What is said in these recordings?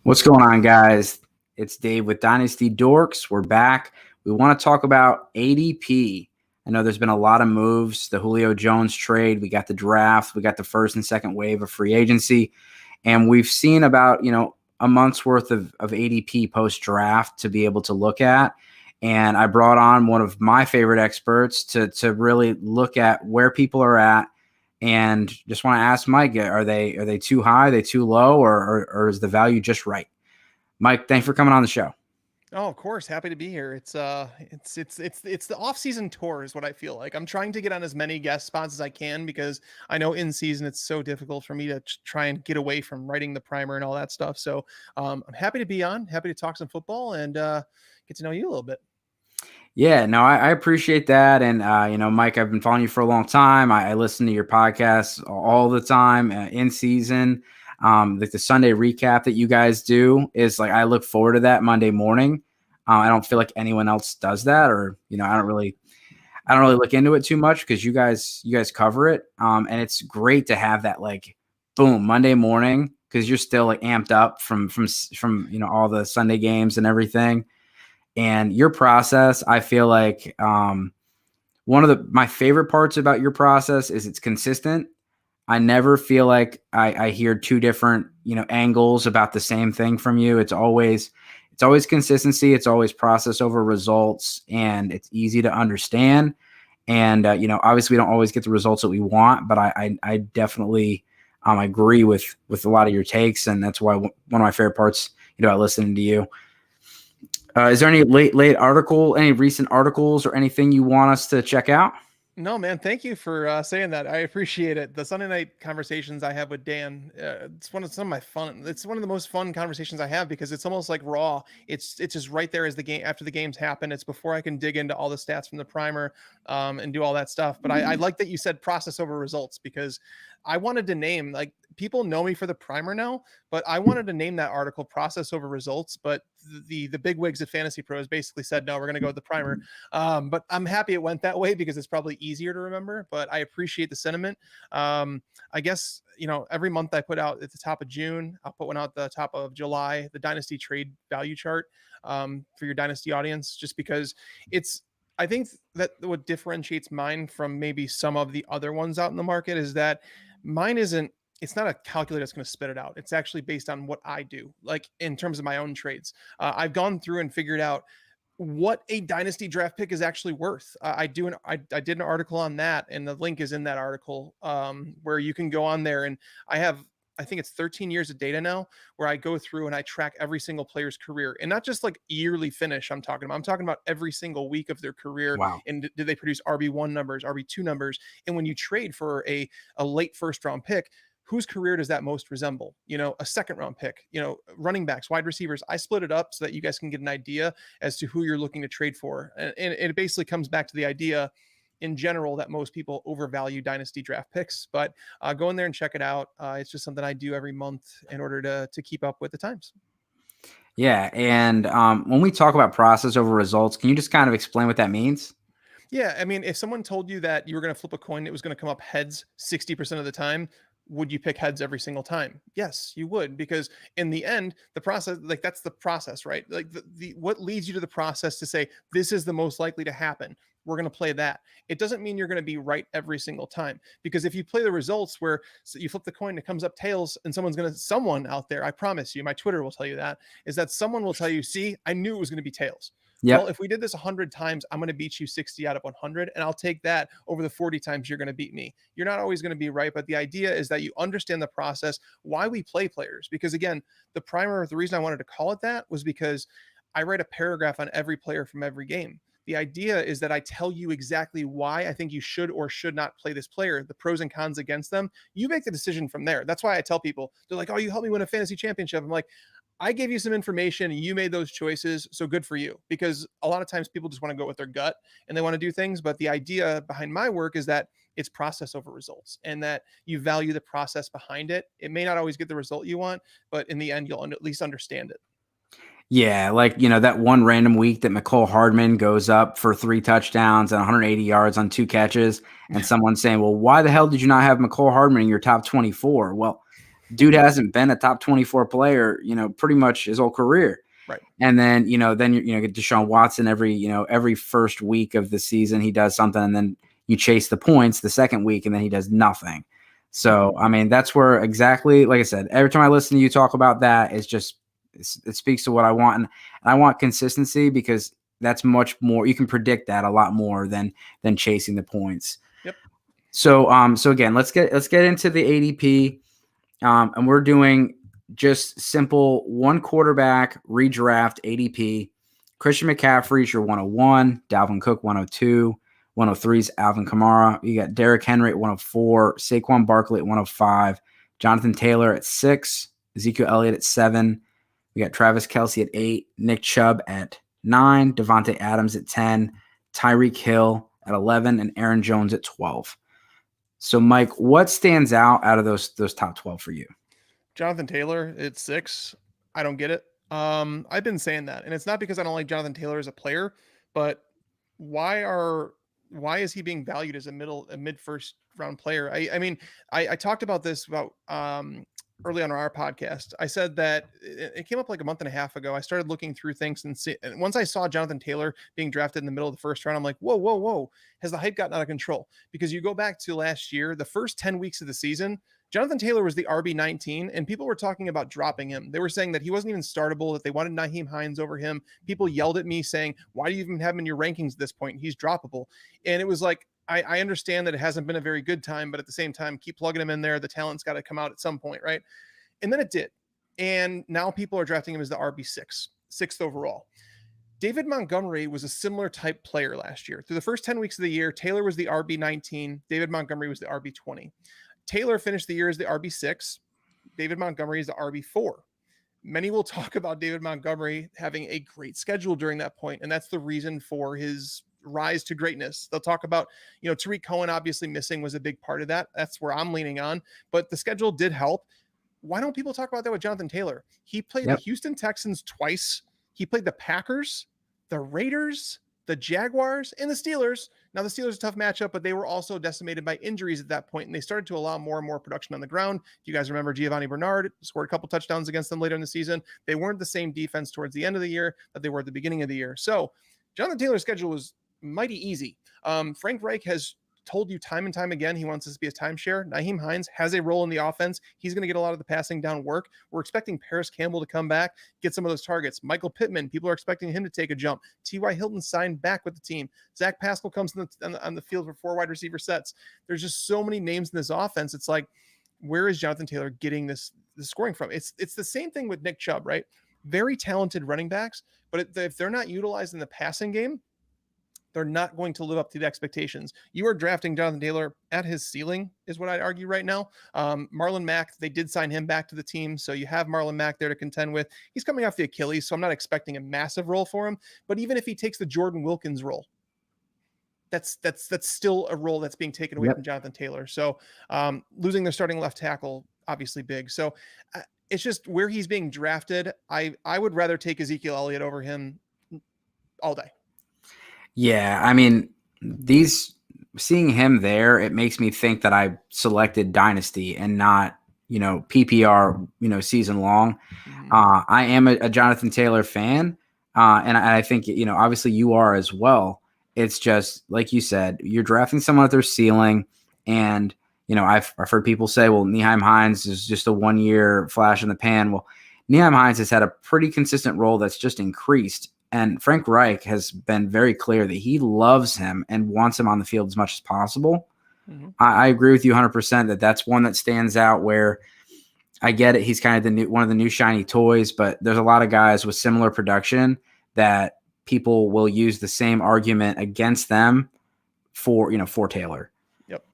What's going on, guys? It's Dave with Dynasty Dorks. We're back. We want to talk about ADP. I know there's been a lot of moves. The Julio Jones trade. We got the draft. We got the first and second wave of free agency. And we've seen about, a month's worth of ADP post-draft to be able to look at. And I brought on one of my favorite experts to really look at where people are at. And just want to ask Mike, are they too high? Are they too low? Or is the value just right? Mike, thanks for coming on the show. Oh, of course. Happy to be here. It's the off-season tour is what I feel like. I'm trying to get on as many guest spots as I can because I know in season it's so difficult for me to try and get away from writing the primer and all that stuff. So I'm happy to be on, happy to talk some football and get to know you a little bit. Yeah, no, I appreciate that. And, Mike, I've been following you for a long time. I listen to your podcasts all the time in season. Like the Sunday recap that you guys do is like, I look forward to that Monday morning. I don't feel like anyone else does that, or, I don't really look into it too much because you guys cover it. And it's great to have that like, boom, Monday morning, because you're still like amped up from all the Sunday games and everything. And your process, I feel like one of my favorite parts about your process is it's consistent. I never feel like I hear two different, angles about the same thing from you. It's always consistency. It's always process over results, and it's easy to understand. And, obviously we don't always get the results that we want, but I definitely agree with a lot of your takes. And that's why one of my favorite parts, about listening to you. Is there any any recent articles or anything you want us to check out? No, man. Thank you for saying that. I appreciate it. The Sunday night conversations I have with Dan, it's one of the most fun conversations I have because it's almost like raw. It's just right there as the game after the games happen. It's before I can dig into all the stats from the primer and do all that stuff. But I like that you said process over results because I wanted to name, like, people know me for the primer now, but I wanted to name that article process over results. But the big wigs at FantasyPros basically said, no, we're going to go with the primer. But I'm happy it went that way because it's probably easier to remember, but I appreciate the sentiment. I guess, every month I put out at the top of June, I'll put one out at the top of July, the dynasty trade value chart for your dynasty audience, just because I think that what differentiates mine from maybe some of the other ones out in the market is that mine it's not a calculator that's going to spit it out. It's actually based on what I do, like in terms of my own trades. I've gone through and figured out what a dynasty draft pick is actually worth. I did an article on that, and the link is in that article where you can go on there. And I think it's 13 years of data now where I go through and I track every single player's career, and not just like yearly finish. I'm talking about every single week of their career. Wow. And did they produce RB1 numbers, RB2 numbers? And when you trade for a late first round pick, whose career does that most resemble? A second round pick, running backs, wide receivers. I split it up so that you guys can get an idea as to who you're looking to trade for. And it basically comes back to the idea in general that most people overvalue dynasty draft picks, but go in there and check it out. It's just something I do every month in order to keep up with the times. Yeah. And when we talk about process over results, can you just kind of explain what that means? Yeah. I mean, if someone told you that you were going to flip a coin, it was going to come up heads 60% of the time, would you pick heads every single time? Yes, you would, because in the end, the process, like, that's the process, right? Like the what leads you to the process to say, this is the most likely to happen. We're going to play that. It doesn't mean you're going to be right every single time, because if you play the results where you flip the coin, it comes up tails, and someone out there, I promise you, my Twitter will tell you that, is that someone will tell you, see, I knew it was going to be tails. Yep. Well, if we did this 100 times, I'm going to beat you 60 out of 100, and I'll take that over the 40 times you're going to beat me. You're not always going to be right, but the idea is that you understand the process, why we play players. Because again, the reason I wanted to call it that was because I write a paragraph on every player from every game. The idea is that I tell you exactly why I think you should or should not play this player, the pros and cons against them. You make the decision from there. That's why I tell people, they're like, oh, you helped me win a fantasy championship. I'm like, I gave you some information and you made those choices. So good for you. Because a lot of times people just want to go with their gut and they want to do things. But the idea behind my work is that it's process over results, and that you value the process behind it. It may not always get the result you want, but in the end, you'll at least understand it. Yeah, like, that one random week that McCole Hardman goes up for 3 touchdowns and 180 yards on 2 catches, and someone's saying, well, why the hell did you not have McCole Hardman in your top 24? Well, Dude hasn't been a top 24 player, pretty much his whole career. Right. And then, then you get Deshaun Watson every first week of the season, he does something, and then you chase the points the second week, and then he does nothing. So, I mean, that's where exactly, like I said, every time I listen to you talk about that, it speaks to what I want. And I want consistency, because that's much more, you can predict that a lot more than chasing the points. Yep. So, so again, let's get into the ADP. And we're doing just simple one quarterback redraft ADP. Christian McCaffrey's your 101, Dalvin Cook 102, 103 is Alvin Kamara. You got Derrick Henry at 104, Saquon Barkley at 105, Jonathan Taylor at 6, Ezekiel Elliott at 7. We got Travis Kelce at 8, Nick Chubb at 9, Devontae Adams at 10, Tyreek Hill at 11, and Aaron Jones at 12. So, Mike, what stands out of those top 12 for you? Jonathan Taylor at 6. I don't get it. I've been saying that, and it's not because I don't like Jonathan Taylor as a player, but why is he being valued as a mid first round player? I mean, I talked about this about early on our podcast. I said that it came up like a month and a half ago. I started looking through things, and once I saw Jonathan Taylor being drafted in the middle of the first round, I'm like, whoa. Has the hype gotten out of control? Because you go back to last year, the first 10 weeks of the season, Jonathan Taylor was the RB19, and people were talking about dropping him. They were saying that he wasn't even startable, that they wanted Nyheim Hines over him. People yelled at me saying, why do you even have him in your rankings at this point? He's droppable. And it was like, I understand that it hasn't been a very good time, but at the same time, keep plugging him in there. The talent's got to come out at some point, right? And then it did. And now people are drafting him as the RB6, 6th overall. David Montgomery was a similar type player last year. Through the first 10 weeks of the year, Taylor was the RB19. David Montgomery was the RB20. Taylor finished the year as the RB6. David Montgomery is the RB4. Many will talk about David Montgomery having a great schedule during that point, and that's the reason for his rise to greatness. They'll talk about, Tariq Cohen obviously missing was a big part of that. That's where I'm leaning on, but the schedule did help. Why don't people talk about that with Jonathan Taylor? He played the Houston Texans twice. He played the Packers, the Raiders, the Jaguars, and the Steelers. Now, the Steelers are a tough matchup, but they were also decimated by injuries at that point, and they started to allow more and more production on the ground. If you guys remember, Giovanni Bernard scored a couple touchdowns against them later in the season. They weren't the same defense towards the end of the year that they were at the beginning of the year. So Jonathan Taylor's schedule was mighty easy. Frank Reich has told you time and time again he wants this to be a timeshare. Nyheim Hines has a role in the offense. He's going to get a lot of the passing down work. We're expecting Paris Campbell to come back, get some of those targets. Michael Pittman, people are expecting him to take a jump. T.Y. Hilton signed back with the team. Zach Pascal comes on the field for 4 wide receiver sets. There's just so many names in this offense. It's like, where is Jonathan Taylor getting this scoring from? It's the same thing with Nick Chubb, right? Very talented running backs, but if they're not utilized in the passing game, they're not going to live up to the expectations. You are drafting Jonathan Taylor at his ceiling, is what I'd argue right now. Marlon Mack, they did sign him back to the team, so you have Marlon Mack there to contend with. He's coming off the Achilles, so I'm not expecting a massive role for him. But even if he takes the Jordan Wilkins role, that's still a role that's being taken away from Jonathan Taylor. So losing their starting left tackle, obviously big. So it's just where he's being drafted. I would rather take Ezekiel Elliott over him all day. Yeah, I mean, seeing him there, it makes me think that I selected Dynasty and not, PPR, season long. I am a Jonathan Taylor fan, and I think, obviously you are as well. It's just, like you said, you're drafting someone at their ceiling, and, I've heard people say, well, Nyheim Hines is just a 1-year flash in the pan. Well, Nyheim Hines has had a pretty consistent role that's just increased. And Frank Reich has been very clear that he loves him and wants him on the field as much as possible. I agree with you 100% that that's one that stands out where I get it. He's kind of one of the new shiny toys, but there's a lot of guys with similar production that people will use the same argument against them for Taylor. Yep.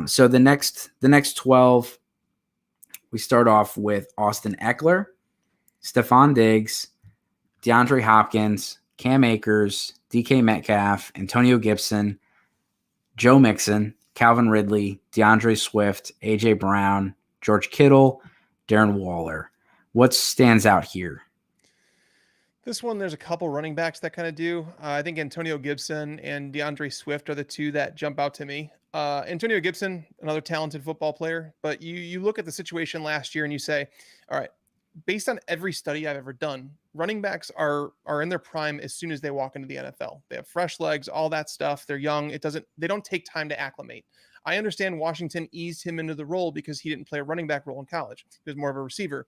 So the next 12, we start off with Austin Eckler, Stephon Diggs, DeAndre Hopkins, Cam Akers, DK Metcalf, Antonio Gibson, Joe Mixon, Calvin Ridley, DeAndre Swift, AJ Brown, George Kittle, Darren Waller. What stands out here? This one, there's a couple running backs that kind of do. I think Antonio Gibson and DeAndre Swift are the two that jump out to me. Antonio Gibson, another talented football player, but you look at the situation last year and you say, all right, based on every study I've ever done, running backs are in their prime as soon as they walk into the NFL. They have fresh legs, all that stuff. They're young. They don't take time to acclimate. I understand Washington eased him into the role because he didn't play a running back role in college. He was more of a receiver.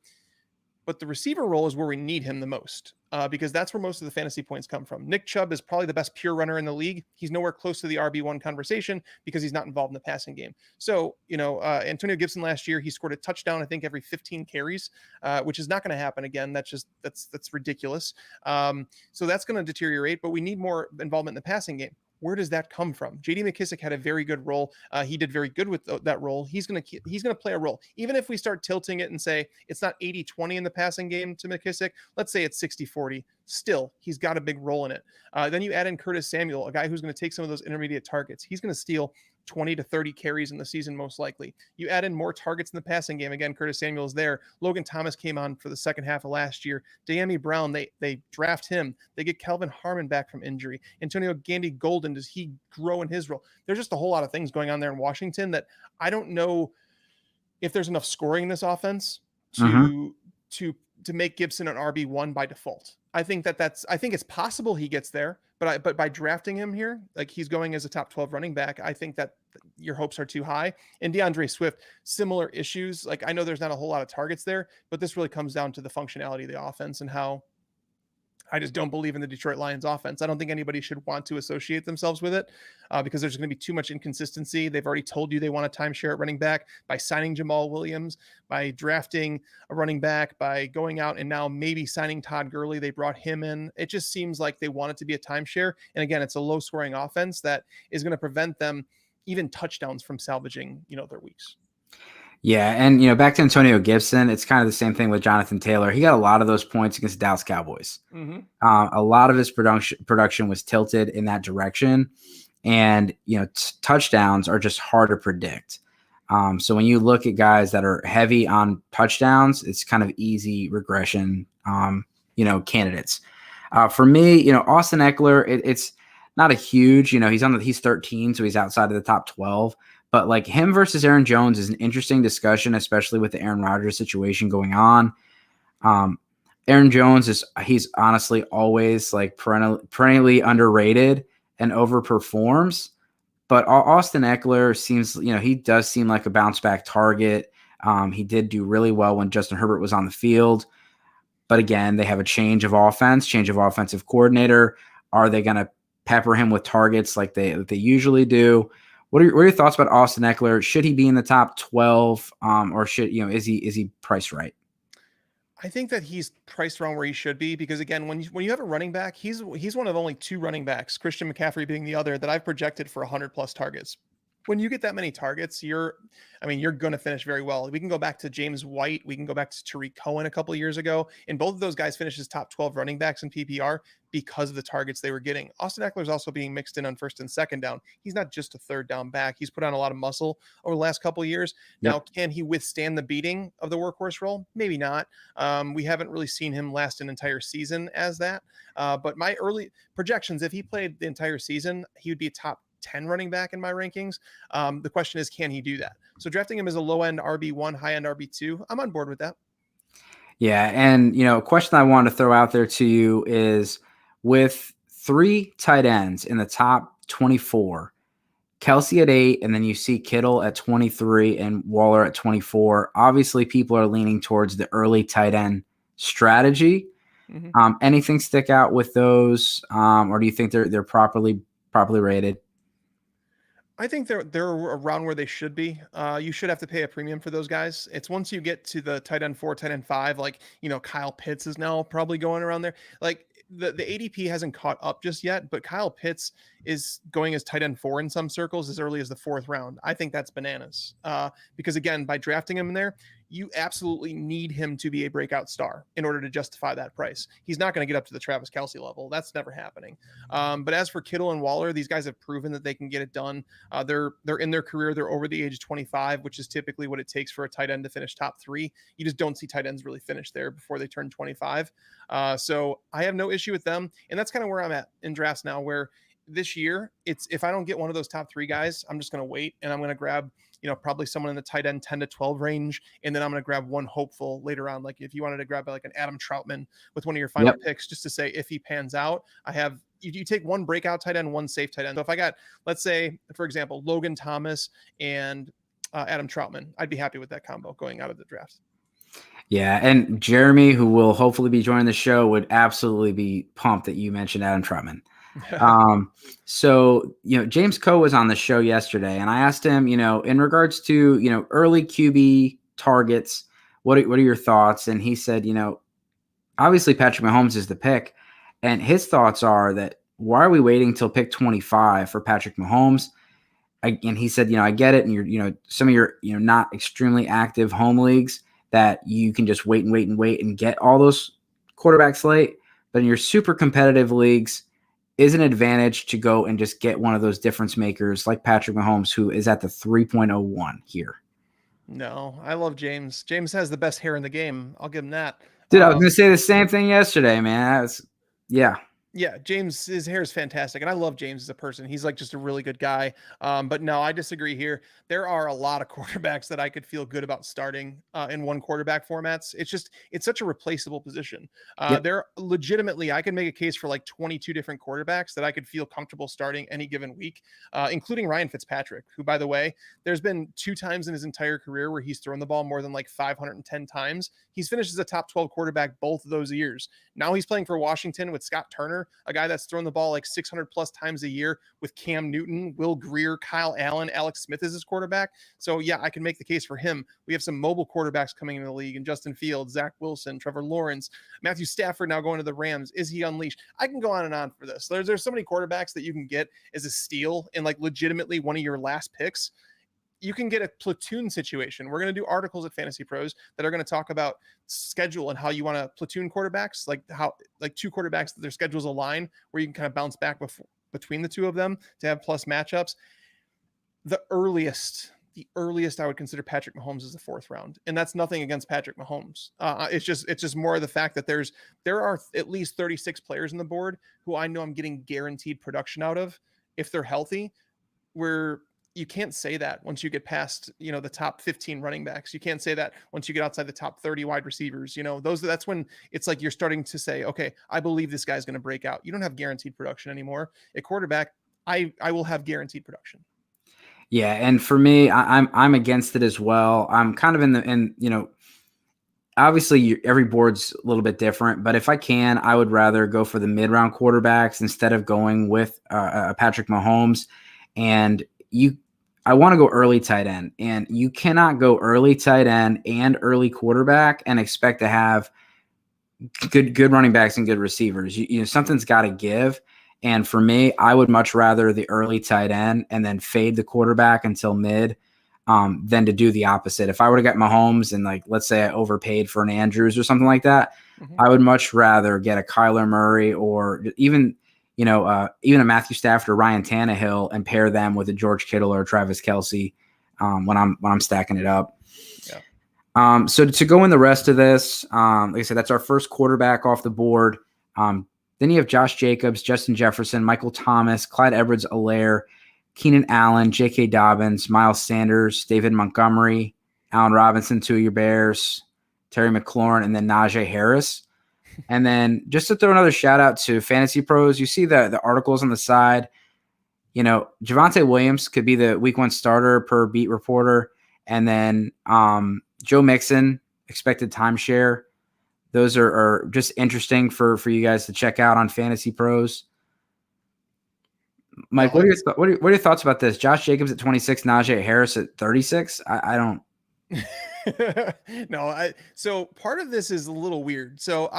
But the receiver role is where we need him the most, because that's where most of the fantasy points come from. Nick Chubb is probably the best pure runner in the league. He's nowhere close to the RB1 conversation because he's not involved in the passing game. So, Antonio Gibson last year, he scored a touchdown, I think, every 15 carries, which is not going to happen again. That's ridiculous. So that's going to deteriorate, but we need more involvement in the passing game. Where does that come from? JD McKissic had a very good role. He did very good with that role. He's going to play a role. Even if we start tilting it and say it's not 80-20 in the passing game to McKissic, let's say it's 60-40. Still, he's got a big role in it. Then you add in Curtis Samuel, a guy who's going to take some of those intermediate targets. He's going to steal 20 to 30 carries in the season, most likely. You add in more targets in the passing game. Again, Curtis Samuel is there. Logan Thomas came on for the second half of last year. De'Ami Brown, they draft him. They get Kelvin Harmon back from injury. Antonio Gandy Golden, does he grow in his role? There's just a whole lot of things going on there in Washington that I don't know if there's enough scoring in this offense to make Gibson an RB1 by default. I think it's possible he gets there, but by drafting him here, like he's going as a top 12 running back, I think that your hopes are too high. And DeAndre Swift, similar issues. Like I know there's not a whole lot of targets there, but this really comes down to the functionality of the offense and how I just don't believe in the Detroit Lions offense. I don't think anybody should want to associate themselves with it because there's going to be too much inconsistency. They've already told you they want a timeshare at running back by signing Jamal Williams, by drafting a running back, by going out and now maybe signing Todd Gurley. They brought him in. It just seems like they want it to be a timeshare. And again, it's a low scoring offense that is going to prevent them even touchdowns from salvaging, their weeks. Yeah, and back to Antonio Gibson, it's kind of the same thing with Jonathan Taylor. He got a lot of those points against the Dallas Cowboys. Mm-hmm. A lot of his production was tilted in that direction, and touchdowns are just hard to predict. So when you look at guys that are heavy on touchdowns, it's kind of easy regression, candidates. For me, Austin Eckler, it's not a huge, he's 13, so he's outside of the top 12. But like him versus Aaron Jones is an interesting discussion, especially with the Aaron Rodgers situation going on. Aaron Jones he's honestly always like perennially underrated and overperforms. But Austin Eckler seems, he does seem like a bounce back target. He did do really well when Justin Herbert was on the field. But again, they have a change of offensive coordinator. Are they going to pepper him with targets like they usually do? What are your thoughts about Austin Eckler? Should he be in the top 12, or is he priced right? I think that he's priced around where he should be because again, when you have a running back, he's one of only two running backs, Christian McCaffrey being the other, that I've projected for 100+ targets. When you get that many targets, you're going to finish very well. We can go back to James White. We can go back to Tariq Cohen a couple of years ago. And both of those guys finished as top 12 running backs in PPR because of the targets they were getting. Austin Eckler is also being mixed in on first and second down. He's not just a third down back. He's put on a lot of muscle over the last couple of years. Yep. Now, can he withstand the beating of the workhorse role? Maybe not. We haven't really seen him last an entire season as that. But my early projections, if he played the entire season, he would be a top 10 running back in my rankings. The question is, can he do that? So drafting him as a low end RB1, high end RB2, I'm on board with that. Yeah. And, a question I wanted to throw out there to you is with 3 tight ends in the top 24, Kelsey at 8, and then you see Kittle at 23 and Waller at 24. Obviously, people are leaning towards the early tight end strategy. Mm-hmm. Anything stick out with those, or do you think they're properly rated? I think they're around where they should be. You should have to pay a premium for those guys. It's once you get to the tight end 4, tight end 5, like, Kyle Pitts is now probably going around there. Like the ADP hasn't caught up just yet, but Kyle Pitts is going as tight end 4 in some circles as early as the 4th round. I think that's bananas. Because again, by drafting him in there, you absolutely need him to be a breakout star in order to justify that price. He's not going to get up to the Travis Kelce level. That's never happening. But as for Kittle and Waller, these guys have proven that they can get it done. They're in their career. They're over the age of 25, which is typically what it takes for a tight end to finish top 3. You just don't see tight ends really finish there before they turn 25. So I have no issue with them. And that's kind of where I'm at in drafts now, where this year, it's if I don't get one of those top 3 guys, I'm just going to wait and I'm going to grab, probably someone in the tight end 10 to 12 range. And then I'm going to grab one hopeful later on. Like if you wanted to grab like an Adam Troutman with one of your final picks, just to say, if he pans out, you take one breakout tight end, one safe tight end. So if I got, let's say, for example, Logan Thomas and Adam Troutman, I'd be happy with that combo going out of the draft. Yeah, and Jeremy, who will hopefully be joining the show, would absolutely be pumped that you mentioned Adam Troutman. So, James Coe was on the show yesterday, and I asked him, in regards to, early QB targets, what are your thoughts? And he said, obviously Patrick Mahomes is the pick, and his thoughts are that why are we waiting till pick 25 for Patrick Mahomes? And he said, I get it. And you're, some of your, not extremely active home leagues that you can just wait and get all those quarterbacks late. But in your super competitive leagues, is an advantage to go and just get one of those difference makers like Patrick Mahomes, who is at the 3.01 here. No, I love James. James has the best hair in the game. I'll give him that. Dude, I was going to say the same thing yesterday, man. Yeah, James, his hair is fantastic, and I love James as a person. He's like just a really good guy. But no, I disagree here. There are a lot of quarterbacks that I could feel good about starting in one quarterback formats. It's such a replaceable position. There legitimately, I can make a case for like 22 different quarterbacks that I could feel comfortable starting any given week, including Ryan Fitzpatrick, who, by the way, there's been 2 times in his entire career where he's thrown the ball more than like 510 times. He's finished as a top 12 quarterback both of those years. Now he's playing for Washington with Scott Turner, a guy that's thrown the ball like 600 plus times a year, with Cam Newton, Will Grier, Kyle Allen, Alex Smith as his quarterback. So yeah, I can make the case for him. We have some mobile quarterbacks coming into the league, and Justin Fields, Zach Wilson, Trevor Lawrence, Matthew Stafford now going to the Rams. Is he unleashed? I can go on and on for this. There's so many quarterbacks that you can get as a steal and like legitimately one of your last picks. You can get a platoon situation. We're going to do articles at Fantasy Pros that are going to talk about schedule and how you want to platoon quarterbacks, like 2 quarterbacks that their schedules align, where you can kind of bounce back between the 2 of them to have plus matchups. The earliest I would consider Patrick Mahomes as the 4th round. And that's nothing against Patrick Mahomes. It's just more of the fact that there are at least 36 players on the board who I know I'm getting guaranteed production out of if they're healthy, where you can't say that once you get past, the top 15 running backs. You can't say that once you get outside the top 30 wide receivers. That's when it's like you're starting to say, okay, I believe this guy's going to break out. You don't have guaranteed production anymore. At quarterback, I will have guaranteed production. Yeah, and for me, I'm against it as well. I'm kind of obviously every board's a little bit different, but if I can, I would rather go for the mid-round quarterbacks instead of going with Patrick Mahomes. And I want to go early tight end, and you cannot go early tight end and early quarterback and expect to have good running backs and good receivers. Something's got to give. And for me, I would much rather the early tight end and then fade the quarterback until mid than to do the opposite. If I were to get Mahomes and let's say I overpaid for an Andrews or something like that, I would much rather get a Kyler Murray or even a Matthew Stafford or Ryan Tannehill and pair them with a George Kittle or Travis Kelce when I'm stacking it up. Yeah. So to go in the rest of this, like I said, that's our first quarterback off the board. Then you have Josh Jacobs, Justin Jefferson, Michael Thomas, Clyde Edwards-Helaire, Keenan Allen, J.K. Dobbins, Miles Sanders, David Montgomery, Allen Robinson, 2 of your Bears, Terry McLaurin, and then Naji Harris. And then just to throw another shout out to Fantasy Pros, you see the articles on the side. Javonte Williams could be the week 1 starter per beat reporter. And then Joe Mixon, expected timeshare. Those are just interesting for you guys to check out on Fantasy Pros. Mike, what are your thoughts about this? Josh Jacobs at 26, Najee Harris at 36? I don't. No, so part of this is a little weird. So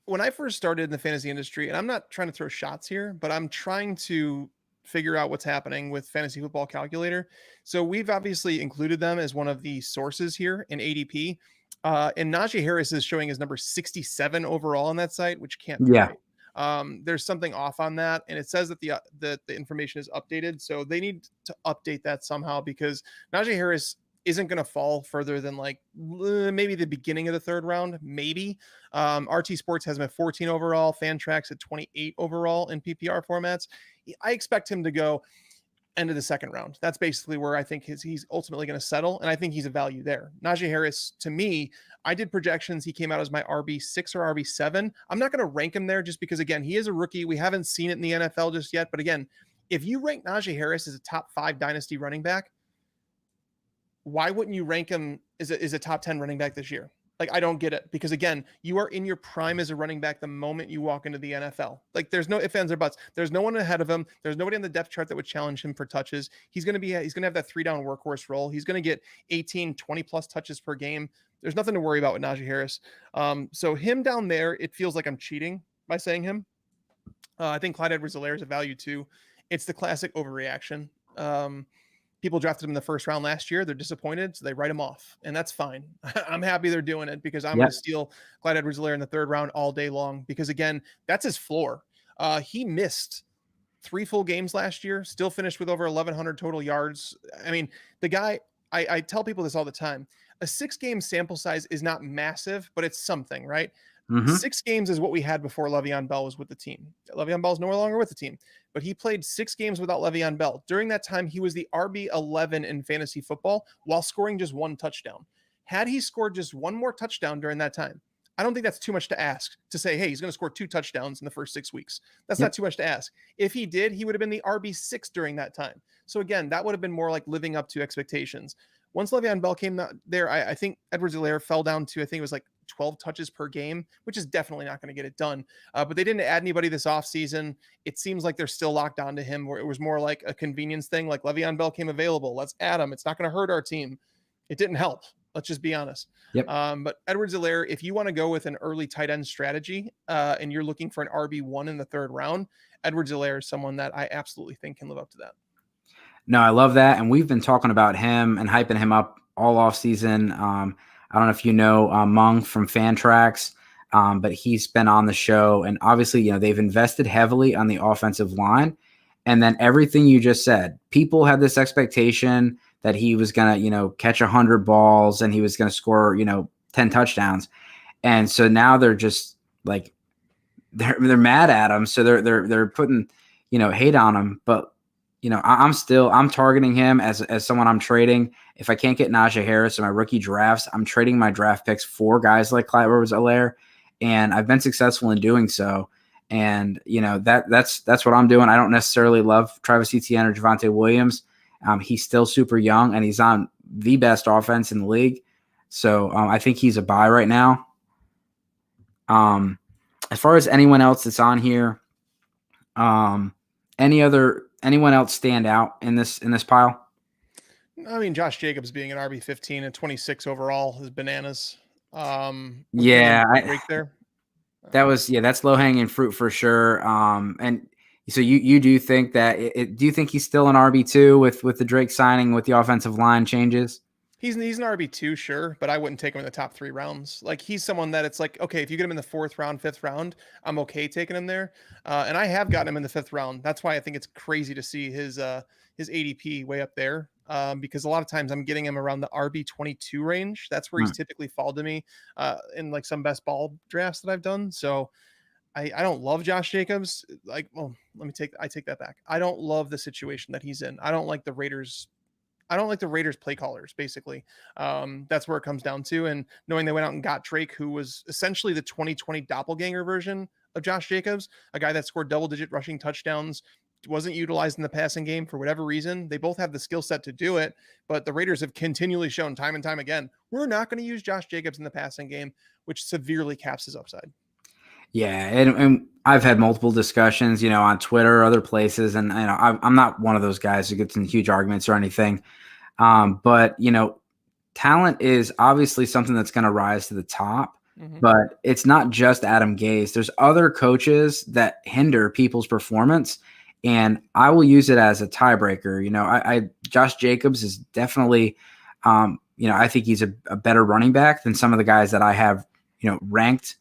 when I first started in the fantasy industry, and I'm not trying to throw shots here, but I'm trying to figure out what's happening with Fantasy Football Calculator. So we've obviously included them as one of the sources here in ADP. And Najee Harris is showing as number 67 overall on that site, which can't be Yeah. right. There's something off on that, and it says that the information is updated, so they need to update that somehow, because Najee Harris isn't going to fall further than like maybe the beginning of the third round, maybe. RT Sports has him at 14 overall, Fantrax at 28 overall in PPR formats. I expect him to go end of the second round. That's basically where I think he's ultimately going to settle, and I think he's a value there. Najee Harris, to me, I did projections. He came out as my RB6 or RB7. I'm not going to rank him there just because, again, he is a rookie. We haven't seen it in the NFL just yet. But again, if you rank Najee Harris as a top 5 dynasty running back, why wouldn't you rank him as a top 10 running back this year? Like, I don't get it, because again, you are in your prime as a running back the moment you walk into the NFL. Like, there's no ifs, ands, or buts. There's no one ahead of him. There's nobody on the depth chart that would challenge him for touches. He's going to have that 3-down workhorse role. He's going to get 18, 20 plus touches per game. There's nothing to worry about with Najee Harris. So him down there, it feels like I'm cheating by saying him. I think Clyde Edwards-Helaire is a value too. It's the classic overreaction. People drafted him in the first round last year. They're disappointed, so they write him off, and that's fine. I'm happy they're doing it, because I'm going to steal Clyde Edwards-Helaire in the third round all day long, because again, that's his floor. He missed 3 full games last year, still finished with over 1,100 total yards. I mean, the guy, I tell people this all the time. A 6-game sample size is not massive, but it's something, right? 6 games is what we had before Le'Veon Bell was with the team. Le'Veon Bell's no longer with the team, but he played 6 games without Le'Veon Bell. During that time, he was the RB11 in fantasy football while scoring just 1 touchdown. Had he scored just 1 more touchdown during that time, I don't think that's too much to ask, to say, hey, he's going to score 2 touchdowns in the first 6 weeks. That's not too much to ask. If he did, he would have been the RB6 during that time. So again, that would have been more like living up to expectations. Once Le'Veon Bell came there, I think Edwards-Helaire fell down to, I think it was like 12 touches per game, which is definitely not going to get it done. But they didn't add anybody this offseason. It seems like they're still locked onto him, where it was more like a convenience thing. Like, Le'Veon Bell came available, let's add him. It's not going to hurt our team. It didn't help. Let's just be honest. But Edwards-Helaire, if you want to go with an early tight end strategy and you're looking for an RB1 in the third round, Edwards-Helaire is someone that I absolutely think can live up to that. No, I love that. And we've been talking about him and hyping him up all off season. I don't know if you know Mung from Fantrax, but he's been on the show. And obviously, they've invested heavily on the offensive line. And then everything you just said, people had this expectation that he was going to, catch 100 balls and he was going to score, 10 touchdowns. And so now they're just like, they're mad at him. So they're putting, hate on him. But I'm targeting him as someone I'm trading. If I can't get Najee Harris in my rookie drafts, I'm trading my draft picks for guys like Clyde Edwards-Helaire, and I've been successful in doing so. And that's what I'm doing. I don't necessarily love Travis Etienne or Javonte Williams. He's still super young, and he's on the best offense in the league. So I think he's a buy right now. As far as anyone else that's on here, anyone else stand out in this pile? I mean, Josh Jacobs being an RB15 and 26 overall is bananas. There. That's low hanging fruit for sure. And so you do think that do you think he's still an RB2 with the Drake signing, with the offensive line changes? He's an RB2, sure, but I wouldn't take him in the top 3 rounds. Like, he's someone that it's like, okay, if you get him in the 4th round, 5th round, I'm okay taking him there. And I have gotten him in the 5th round. That's why I think it's crazy to see his ADP way up there. Because a lot of times I'm getting him around the RB22 range. That's where he's typically fallen to me in like some best ball drafts that I've done. So I don't love Josh Jacobs. I take that back. I don't love the situation that he's in. I don't like the Raiders play callers, basically. That's where it comes down to. And knowing they went out and got Drake, who was essentially the 2020 doppelganger version of Josh Jacobs, a guy that scored double-digit rushing touchdowns, wasn't utilized in the passing game for whatever reason. They both have the skill set to do it, but the Raiders have continually shown time and time again, we're not going to use Josh Jacobs in the passing game, which severely caps his upside. Yeah, and I've had multiple discussions, on Twitter or other places, and I'm not one of those guys who gets in huge arguments or anything. But talent is obviously something that's going to rise to the top. But it's not just Adam Gase. There's other coaches that hinder people's performance, and I will use it as a tiebreaker. Josh Jacobs is definitely, I think he's a better running back than some of the guys that I have, ranked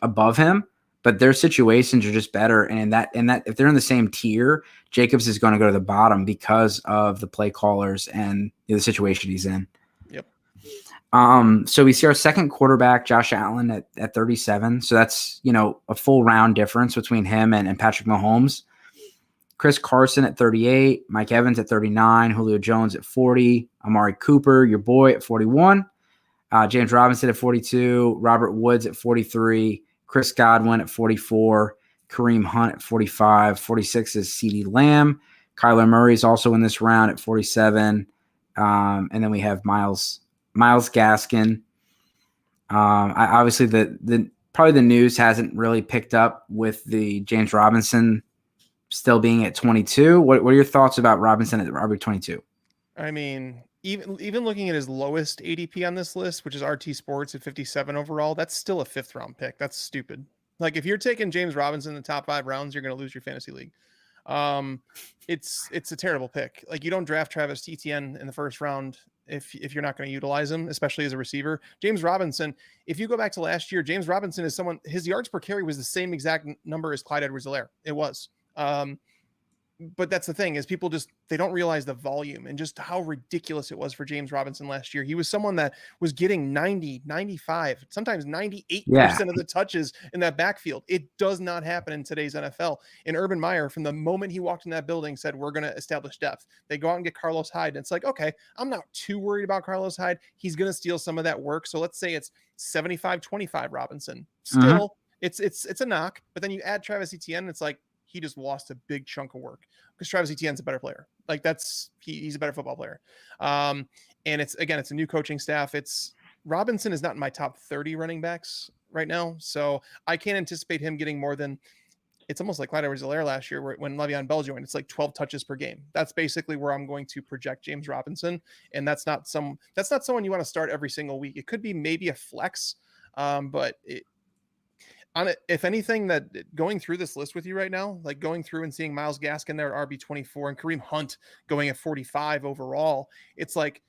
above him. But their situations are just better, and that if they're in the same tier, Jacobs is going to go to the bottom because of the play callers and the situation he's in. Yep. So we see our second quarterback, Josh Allen, at 37. So that's, a full round difference between him and Patrick Mahomes. Chris Carson at 38, Mike Evans at 39, Julio Jones at 40, Amari Cooper, your boy, at 41, James Robinson at 42, Robert Woods at 43, Chris Godwin at 44, Kareem Hunt at 45, 46 is CeeDee Lamb. Kyler Murray is also in this round at 47. And then we have Myles Gaskin. Obviously, probably the news hasn't really picked up with the James Robinson still being at 22. What are your thoughts about Robinson at RB22? I mean, even looking at his lowest ADP on this list, which is RT Sports at 57 overall, that's still a 5th round pick. That's stupid. Like, if you're taking James Robinson in the top 5 rounds, you're going to lose your fantasy league. It's a terrible pick. Like, you don't draft Travis Etienne in the 1st round if you're not going to utilize him, especially as a receiver. James Robinson, if you go back to last year, James Robinson is someone, his yards per carry was the same exact number as Clyde Edwards-Helaire. It was. But that's the thing, is people they don't realize the volume and just how ridiculous it was for James Robinson last year. He was someone that was getting 90, 95, sometimes 98% of the touches in that backfield. It does not happen in today's NFL. And Urban Meyer, from the moment he walked in that building, said, we're going to establish depth. They go out and get Carlos Hyde. And it's like, okay, I'm not too worried about Carlos Hyde. He's going to steal some of that work. So let's say it's 75-25 Robinson. Still, it's a knock. But then you add Travis Etienne, it's like, he just lost a big chunk of work because Travis Etienne's a better player. Like, he's a better football player. And it's a new coaching staff. Robinson is not in my top 30 running backs right now. So I can't anticipate him getting more than, it's almost like Clyde Edwards-Helaire last year when Le'Veon Bell joined. It's like 12 touches per game. That's basically where I'm going to project James Robinson. And that's not someone you want to start every single week. It could be maybe a flex, but if anything, that going through this list with you right now, like going through and seeing Myles Gaskin there at RB24 and Kareem Hunt going at 45 overall, it's like,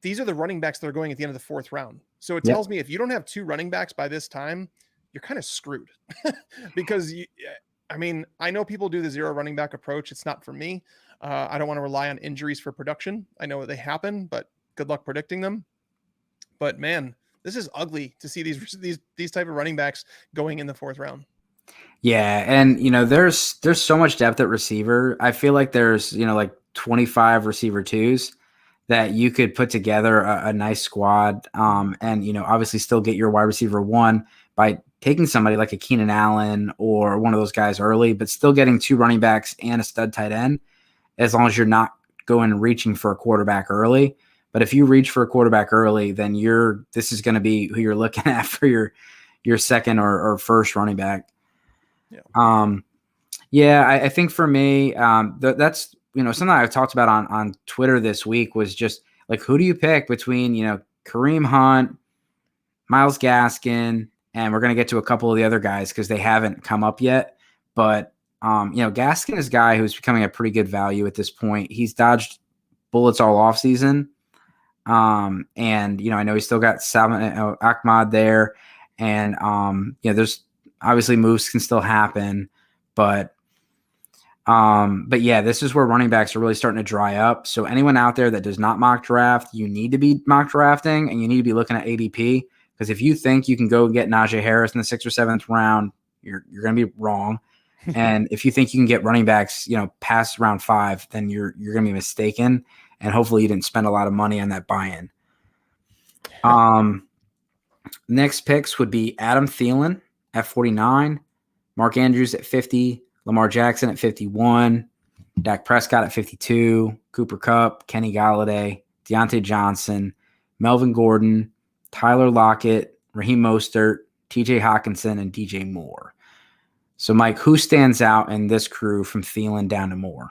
these are the running backs that are going at the end of the 4th round. So it tells me if you don't have 2 running backs by this time, you're kind of screwed because I know people do the 0 running back approach. It's not for me. I don't want to rely on injuries for production. I know they happen, but good luck predicting them. But man, this is ugly to see these type of running backs going in the 4th round. Yeah, and there's so much depth at receiver. I feel like there's like 25 receiver 2s that you could put together a nice squad, and obviously still get your wide receiver 1 by taking somebody like a Keenan Allen or one of those guys early, but still getting 2 running backs and a stud tight end, as long as you're not going and reaching for a quarterback early. But if you reach for a quarterback early, then this is going to be who you're looking at for your second or first running back. Yeah. I think for me, that's something I've talked about on Twitter this week was just like, who do you pick between Kareem Hunt, Myles Gaskin, and we're going to get to a couple of the other guys because they haven't come up yet. But Gaskin is a guy who's becoming a pretty good value at this point. He's dodged bullets all offseason. And I know he's still got Ahmad there, and there's obviously moves can still happen, but yeah, this is where running backs are really starting to dry up. So anyone out there that does not mock draft, you need to be mock drafting, and you need to be looking at ADP, because if you think you can go get Naji Harris in the 6th or 7th round, you're going to be wrong. And if you think you can get running backs, past round 5, then you're going to be mistaken. And hopefully you didn't spend a lot of money on that buy-in. Next picks would be Adam Thielen at 49, Mark Andrews at 50, Lamar Jackson at 51, Dak Prescott at 52, Cooper Kupp, Kenny Golladay, Deontay Johnson, Melvin Gordon, Tyler Lockett, Raheem Mostert, TJ Hawkinson, and DJ Moore. So, Mike, who stands out in this crew from Thielen down to Moore?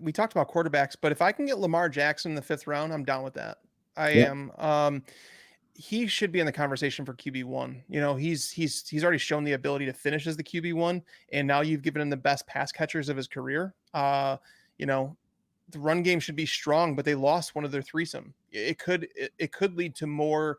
We talked about quarterbacks, but if I can get Lamar Jackson in the 5th round, I'm down with that. I am. he should be in the conversation for QB1. You know, he's already shown the ability to finish as the QB1, and now you've given him the best pass catchers of his career. You know, the run game should be strong, but they lost one of their threesome. It could lead to more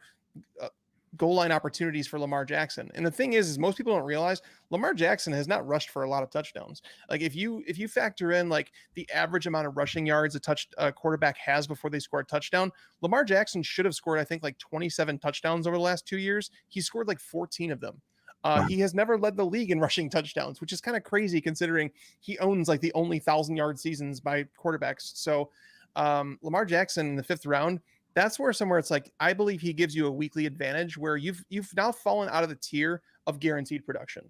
goal line opportunities for Lamar Jackson. And the thing is most people don't realize Lamar Jackson has not rushed for a lot of touchdowns. Like if you factor in like the average amount of rushing yards a quarterback has before they score a touchdown, Lamar Jackson should have scored, I think, like 27 touchdowns over the last 2 years. He scored like 14 of them. He has never led the league in rushing touchdowns, which is kind of crazy considering he owns like the only 1,000-yard seasons by quarterbacks. So Lamar Jackson in the 5th round, that's where somewhere it's like, I believe he gives you a weekly advantage where you've now fallen out of the tier of guaranteed production.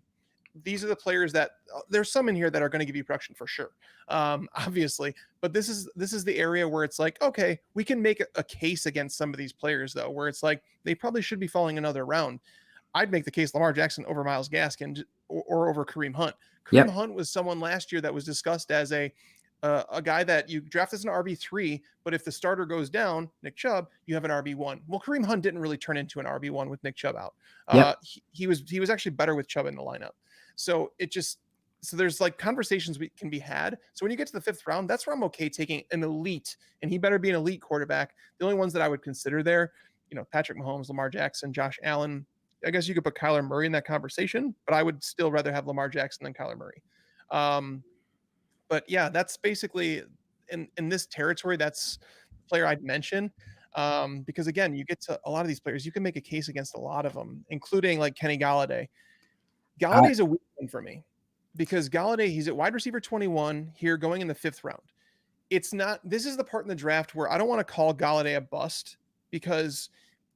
These are the players that there's some in here that are going to give you production for sure. Obviously, but this is the area where it's like, okay, we can make a case against some of these players though, where it's like, they probably should be falling another round. I'd make the case Lamar Jackson over Myles Gaskin or over Kareem Hunt. Kareem Hunt was someone last year that was discussed as a guy that you draft as an RB3, but if the starter goes down, Nick Chubb, you have an RB1. Well, Kareem Hunt didn't really turn into an RB1 with Nick Chubb out. He was actually better with Chubb in the lineup. So there's like conversations we can be had. So when you get to the 5th round, that's where I'm okay taking an elite, and he better be an elite quarterback. The only ones that I would consider there, you know, Patrick Mahomes, Lamar Jackson, Josh Allen. I guess you could put Kyler Murray in that conversation, but I would still rather have Lamar Jackson than Kyler Murray. But yeah, that's basically in this territory. That's the player I'd mention. Because again, you get to a lot of these players, you can make a case against a lot of them, including like Kenny Galladay. Galladay's a weak one for me because Galladay, he's at wide receiver 21 here going in the 5th round. This is the part in the draft where I don't want to call Galladay a bust, because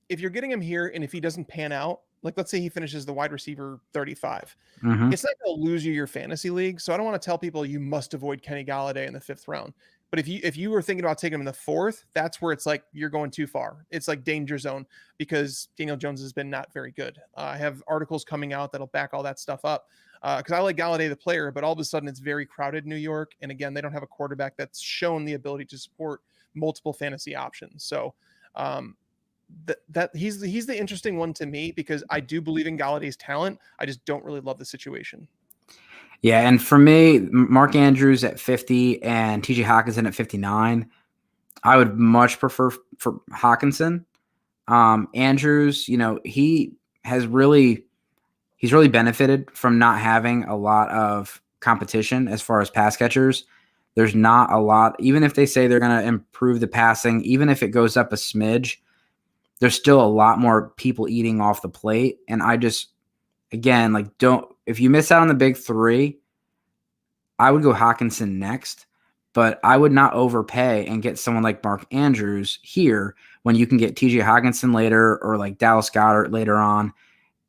if you're getting him here and if he doesn't pan out, like let's say he finishes the wide receiver 35, it's not going to lose you your fantasy league. So I don't want to tell people you must avoid Kenny Galladay in the 5th round. But if you were thinking about taking him in the 4th, that's where it's like you're going too far. It's like danger zone because Daniel Jones has been not very good. I have articles coming out that'll back all that stuff up because I like Galladay the player, but all of a sudden it's very crowded in New York. And again, they don't have a quarterback that's shown the ability to support multiple fantasy options. So that he's the interesting one to me because I do believe in Galladay's talent. I just don't really love the situation. Yeah, and for me, Mark Andrews at 50 and TJ Hockenson at 59, I would much prefer for Hockenson. Andrews, you know, he's really benefited from not having a lot of competition as far as pass catchers. There's not a lot, even if they say they're going to improve the passing, even if it goes up a smidge, there's still a lot more people eating off the plate. And I just, again, like if you miss out on the big 3, I would go Hockenson next, but I would not overpay and get someone like Mark Andrews here when you can get TJ Hockenson later or like Dallas Goddard later on.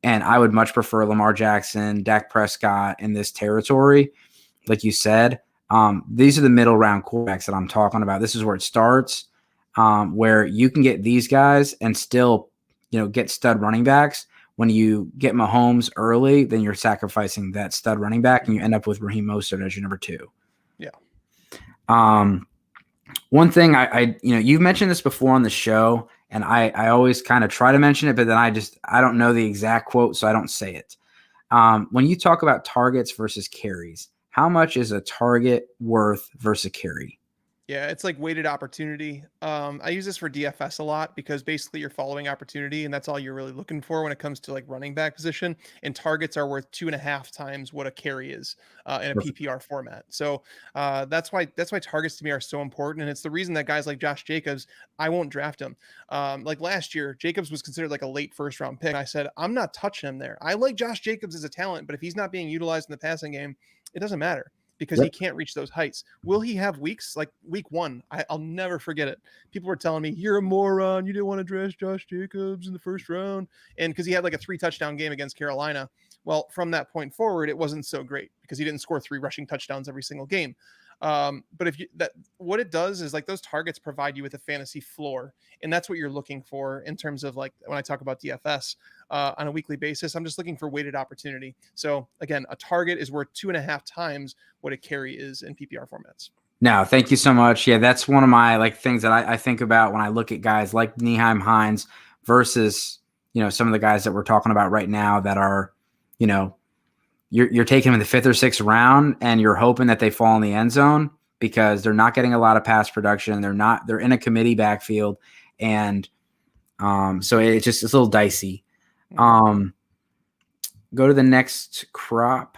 And I would much prefer Lamar Jackson, Dak Prescott in this territory. Like you said, these are the middle round quarterbacks that I'm talking about. This is where it starts. Where you can get these guys and still, you know, get stud running backs. When you get Mahomes early, then you're sacrificing that stud running back, and you end up with Raheem Mostert as your number 2. Yeah. One thing you've mentioned this before on the show, and I always kind of try to mention it, but then I don't know the exact quote, so I don't say it. When you talk about targets versus carries, how much is a target worth versus a carry? Yeah, it's like weighted opportunity. I use this for DFS a lot because basically you're following opportunity and that's all you're really looking for when it comes to like running back position. And targets are worth 2.5 times what a carry is in a PPR format. So that's why targets to me are so important. And it's the reason that guys like Josh Jacobs, I won't draft him. Like last year, Jacobs was considered like a late 1st round pick. I said, I'm not touching him there. I like Josh Jacobs as a talent, but if he's not being utilized in the passing game, it doesn't matter. Because he can't reach those heights. Will he have weeks like week 1? I'll never forget it. People were telling me, you're a moron. You didn't want to draft Josh Jacobs in the 1st round. And because he had like a 3 touchdown game against Carolina. Well, from that point forward, it wasn't so great because he didn't score 3 rushing touchdowns every single game. But what it does is like those targets provide you with a fantasy floor. And that's what you're looking for in terms of like when I talk about DFS on a weekly basis, I'm just looking for weighted opportunity. So again, a target is worth 2.5 times what a carry is in PPR formats. No, thank you so much. Yeah, that's one of my like things that I think about when I look at guys like Nyheim Hines versus, some of the guys that we're talking about right now that are, you're taking them in the 5th or 6th round and you're hoping that they fall in the end zone because they're not getting a lot of pass production. They're in a committee backfield. And so it's a little dicey. Go to the next crop.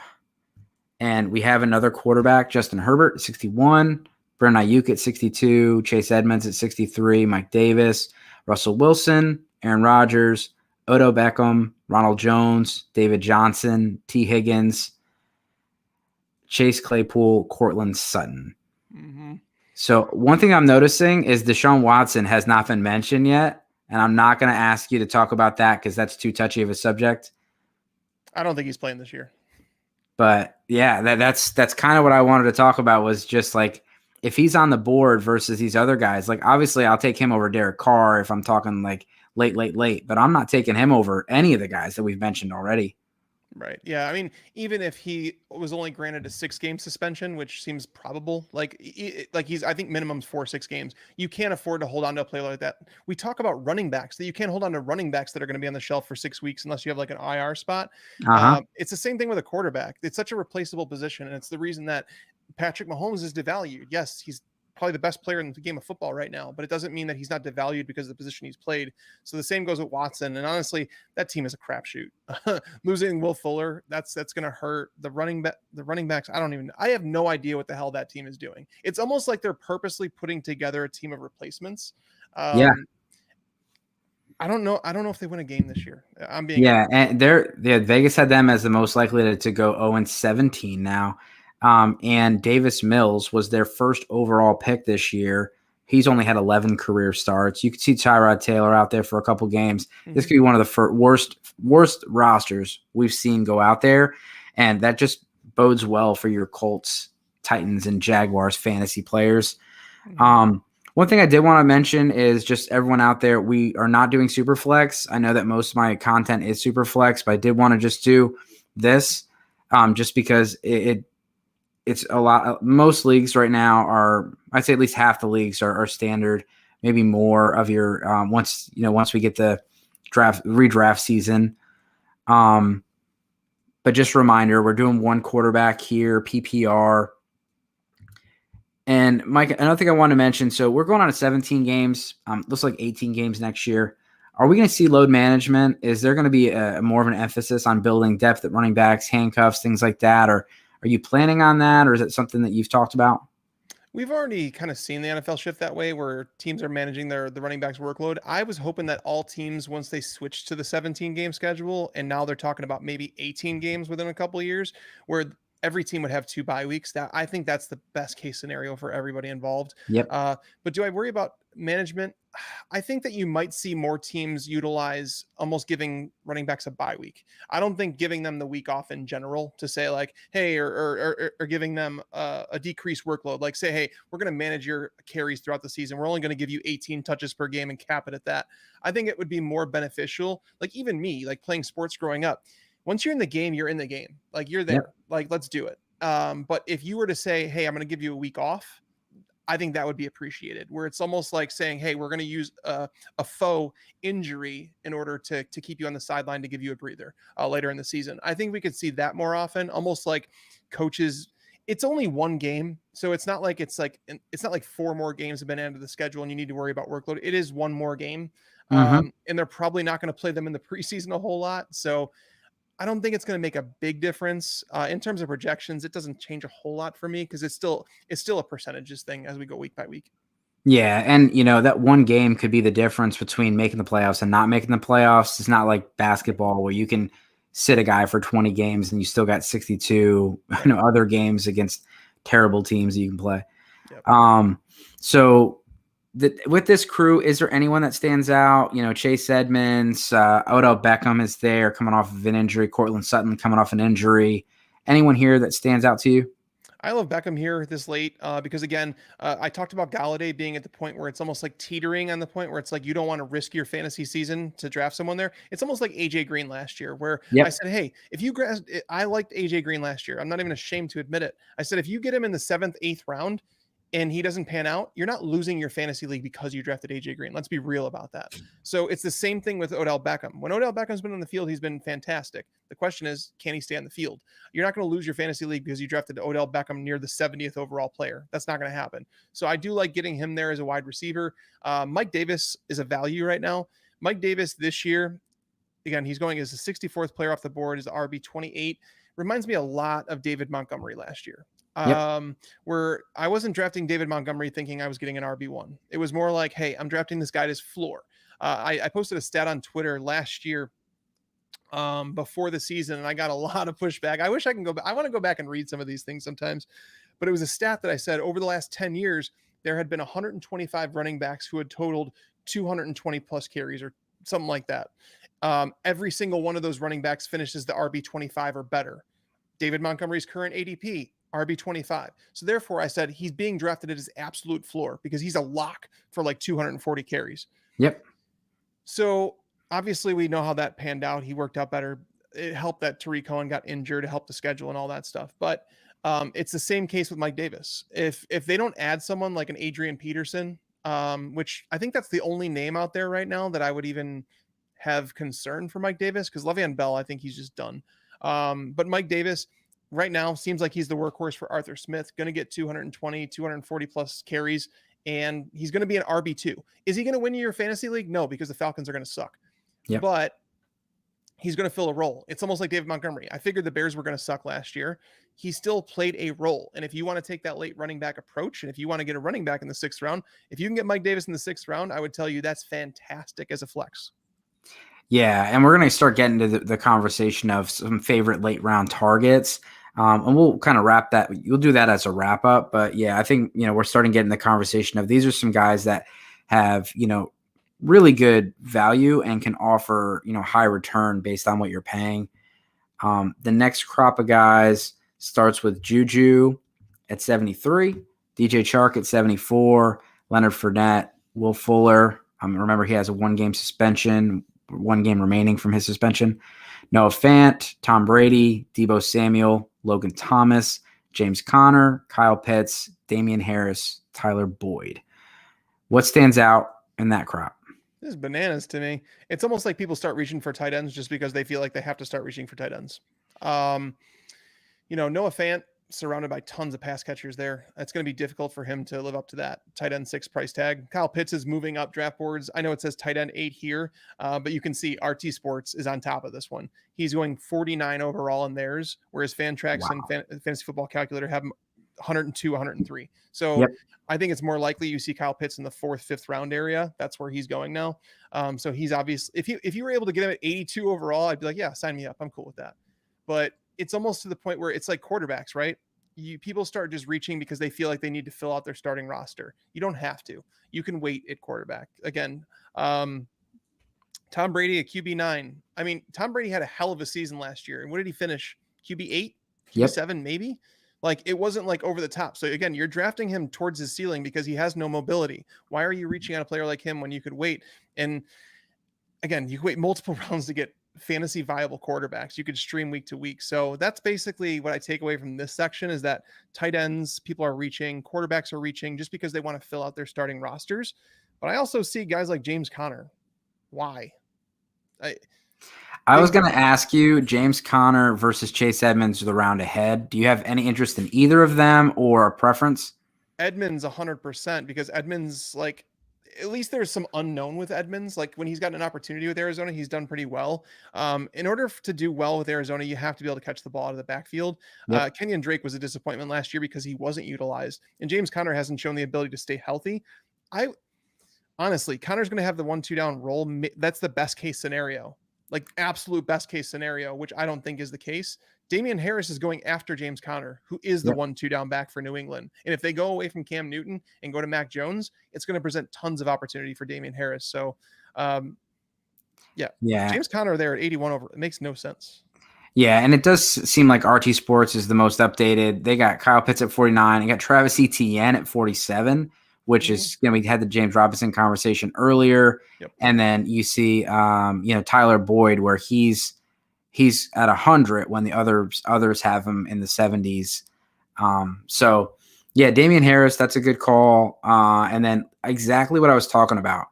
And we have another quarterback, Justin Herbert at 61, Brandon Ayuk at 62, Chase Edmonds at 63, Mike Davis, Russell Wilson, Aaron Rodgers, Odell Beckham, Ronald Jones, David Johnson, T. Higgins, Chase Claypool, Cortland Sutton. Mm-hmm. So one thing I'm noticing is Deshaun Watson has not been mentioned yet, and I'm not going to ask you to talk about that because that's too touchy of a subject. I don't think he's playing this year. But yeah, that's kind of what I wanted to talk about was just like if he's on the board versus these other guys, like obviously I'll take him over Derek Carr if I'm talking like late, but I'm not taking him over any of the guys that we've mentioned already. Right. Yeah. I mean, even if he was only granted a 6-game suspension, which seems probable, I think minimum's 4-6 games. You can't afford to hold on to a player like that. We talk about running backs that you can't hold on to running backs that are going to be on the shelf for 6 weeks unless you have like an IR spot. It's the same thing with a quarterback. It's such a replaceable position. And it's the reason that Patrick Mahomes is devalued. Yes, he's probably the best player in the game of football right now, but it doesn't mean that he's not devalued because of the position he's played. So the same goes with Watson. And honestly, that team is a crapshoot. Losing Will Fuller, that's going to hurt the running backs. I have no idea what the hell that team is doing. It's almost like they're purposely putting together a team of replacements. I don't know if they win a game this year. And Vegas had them as the most likely to go 0-17 now. And Davis Mills was their first overall pick this year. He's only had 11 career starts. You could see Tyrod Taylor out there for a couple games. Mm-hmm. This could be one of the worst rosters we've seen go out there. And that just bodes well for your Colts, Titans, and Jaguars fantasy players. Mm-hmm. One thing I did want to mention is just everyone out there, we are not doing Superflex. I know that most of my content is Superflex, but I did want to just do this just because it's a lot. Most leagues right now are, I'd say at least half the leagues are standard, maybe more of your once we get the redraft season. But just a reminder, we're doing one quarterback here, PPR. And Mike, another thing I want to mention, so we're going on to 17 games. Looks like 18 games next year. Are we going to see load management? Is there going to be more of an emphasis on building depth at running backs, handcuffs, things like that? Or are you planning on that, or is it something that you've talked about? We've already kind of seen the NFL shift that way where teams are managing the running backs workload. I was hoping that all teams, once they switched to the 17-game schedule, and now they're talking about maybe 18 games within a couple of years, where every team would have 2 bye weeks. I think that's the best case scenario for everybody involved. Yep. But do I worry about management? I think that you might see more teams utilize almost giving running backs a bye week. I don't think giving them the week off in general to say like, hey, or giving them a decreased workload, like say, hey, we're going to manage your carries throughout the season. We're only going to give you 18 touches per game and cap it at that. I think it would be more beneficial. Like even me, like playing sports growing up, once you're in the game, you're in the game. Like you're there. Yep. Like, let's do it. But if you were to say, hey, I'm going to give you a week off, I think that would be appreciated, where it's almost like saying, hey, we're going to use a faux injury in order to keep you on the sideline to give you a breather later in the season. I think we could see that more often, almost like coaches. It's only one game. So it's not like 4 more games have been added to the schedule and you need to worry about workload. It is one more game. Mm-hmm. And they're probably not going to play them in the preseason a whole lot. So I don't think it's going to make a big difference in terms of projections. It doesn't change a whole lot for me because it's still a percentages thing as we go week by week. Yeah, and that one game could be the difference between making the playoffs and not making the playoffs. It's not like basketball where you can sit a guy for 20 games and you still got 62 other games against terrible teams that you can play. Yep. So with this crew, is there anyone that stands out? Chase Edmonds, Odell Beckham is there coming off of an injury. Cortland Sutton coming off an injury. Anyone here that stands out to you? I love Beckham here this late because, again, I talked about Galladay being at the point where it's almost like teetering on the point where it's like you don't want to risk your fantasy season to draft someone there. It's almost like A.J. Green last year where I said, hey, I liked A.J. Green last year. I'm not even ashamed to admit it. I said, if you get him in the 7th, 8th round, and he doesn't pan out, you're not losing your fantasy league because you drafted AJ Green. Let's be real about that. So it's the same thing with Odell Beckham. When Odell Beckham's been on the field, he's been fantastic. The question is, can he stay on the field? You're not going to lose your fantasy league because you drafted Odell Beckham near the 70th overall player. That's not going to happen. So I do like getting him there as a wide receiver. Mike Davis is a value right now. Mike Davis this year, again, he's going as the 64th player off the board, as RB 28. Reminds me a lot of David Montgomery last year. Where I wasn't drafting David Montgomery thinking I was getting an RB1. It was more like, hey, I'm drafting this guy at his floor. I posted a stat on Twitter last year before the season, and I got a lot of pushback. I wish I can go back. I want to go back and read some of these things sometimes, but it was a stat that I said over the last 10 years, there had been 125 running backs who had totaled 220 plus carries or something like that. Every single one of those running backs finishes the RB 25 or better. David Montgomery's current ADP, RB 25. So therefore I said he's being drafted at his absolute floor because he's a lock for like 240 carries. Yep. So obviously we know how that panned out. He worked out better. It helped that Tariq Cohen got injured to help the schedule and all that stuff. But it's the same case with Mike Davis. If they don't add someone like an Adrian Peterson, which I think that's the only name out there right now that I would even have concern for Mike Davis, because Le'Veon Bell, I think he's just done. But Mike Davis right now seems like he's the workhorse for Arthur Smith, going to get 220, 240 plus carries, and he's going to be an RB2. Is he going to win your fantasy league? No, because the Falcons are going to suck. Yep. But he's going to fill a role. It's almost like David Montgomery. I figured the Bears were going to suck last year. He still played a role. And if you want to take that late running back approach, and if you want to get a running back in the 6th round, if you can get Mike Davis in the 6th round, I would tell you that's fantastic as a flex. Yeah, and we're going to start getting to the conversation of some favorite late round targets. And we'll kind of wrap that. You'll do that as a wrap up. But yeah, I think, we're starting getting the conversation of these are some guys that have, really good value and can offer, high return based on what you're paying. The next crop of guys starts with Juju at 73, DJ Chark at 74, Leonard Fournette, Will Fuller. Remember, he has a 1-game suspension, 1 game remaining from his suspension. Noah Fant, Tom Brady, Deebo Samuel, Logan Thomas, James Conner, Kyle Pitts, Damian Harris, Tyler Boyd. What stands out in that crop? This is bananas to me. It's almost like people start reaching for tight ends just because they feel like they have to start reaching for tight ends. Noah Fant, surrounded by tons of pass catchers there. It's going to be difficult for him to live up to that tight end 6 price tag. Kyle Pitts is moving up draft boards. I know it says tight end 8 here, but you can see RT Sports is on top of this one. He's going 49 overall in theirs, whereas Fantrax and Fantasy Football Calculator have him 102, 103. So I think it's more likely you see Kyle Pitts in the 4th, 5th round area. That's where he's going now. So he's obviously, if you were able to get him at 82 overall, I'd be like, yeah, sign me up. I'm cool with that. But it's almost to the point where it's like quarterbacks, right? People start just reaching because they feel like they need to fill out their starting roster. You don't have to. You can wait at quarterback. Again, Tom Brady at QB9. I mean, Tom Brady had a hell of a season last year. And what did he finish? QB8? QB7 maybe? Like, it wasn't like over the top. So again, you're drafting him towards his ceiling because he has no mobility. Why are you reaching on a player like him when you could wait? And again, you could wait multiple rounds to get fantasy viable quarterbacks. You could stream week to week. So that's basically what I take away from this section, is that tight ends, people are reaching, quarterbacks are reaching just because they want to fill out their starting rosters. But I also see guys like James Conner. Why? I was going to ask you, James Conner versus Chase Edmonds the round ahead. Do you have any interest in either of them or a preference? Edmonds 100%, because Edmonds, like, at least there's some unknown with Edmonds. Like, when he's gotten an opportunity with Arizona, he's done pretty well. In order to do well with Arizona, you have to be able to catch the ball out of the backfield. Kenyon Drake was a disappointment last year because he wasn't utilized, and James Conner hasn't shown the ability to stay healthy. Honestly, Conner's going to have the 1-2 down role. That's the best case scenario, like absolute best case scenario, which I don't think is the case. Damian Harris is going after James Conner, who is the 1-2 down back for New England. And if they go away from Cam Newton and go to Mac Jones, it's going to present tons of opportunity for Damian Harris. So, James Conner there at 81 over, it makes no sense. Yeah, and it does seem like RT Sports is the most updated. They got Kyle Pitts at 49. They got Travis Etienne at 47, which is, we had the James Robinson conversation earlier. And then you see, Tyler Boyd, where he's at 100 when the others have him in the 70s. So Yeah, Damian Harris, that's a good call. And then exactly what I was talking about.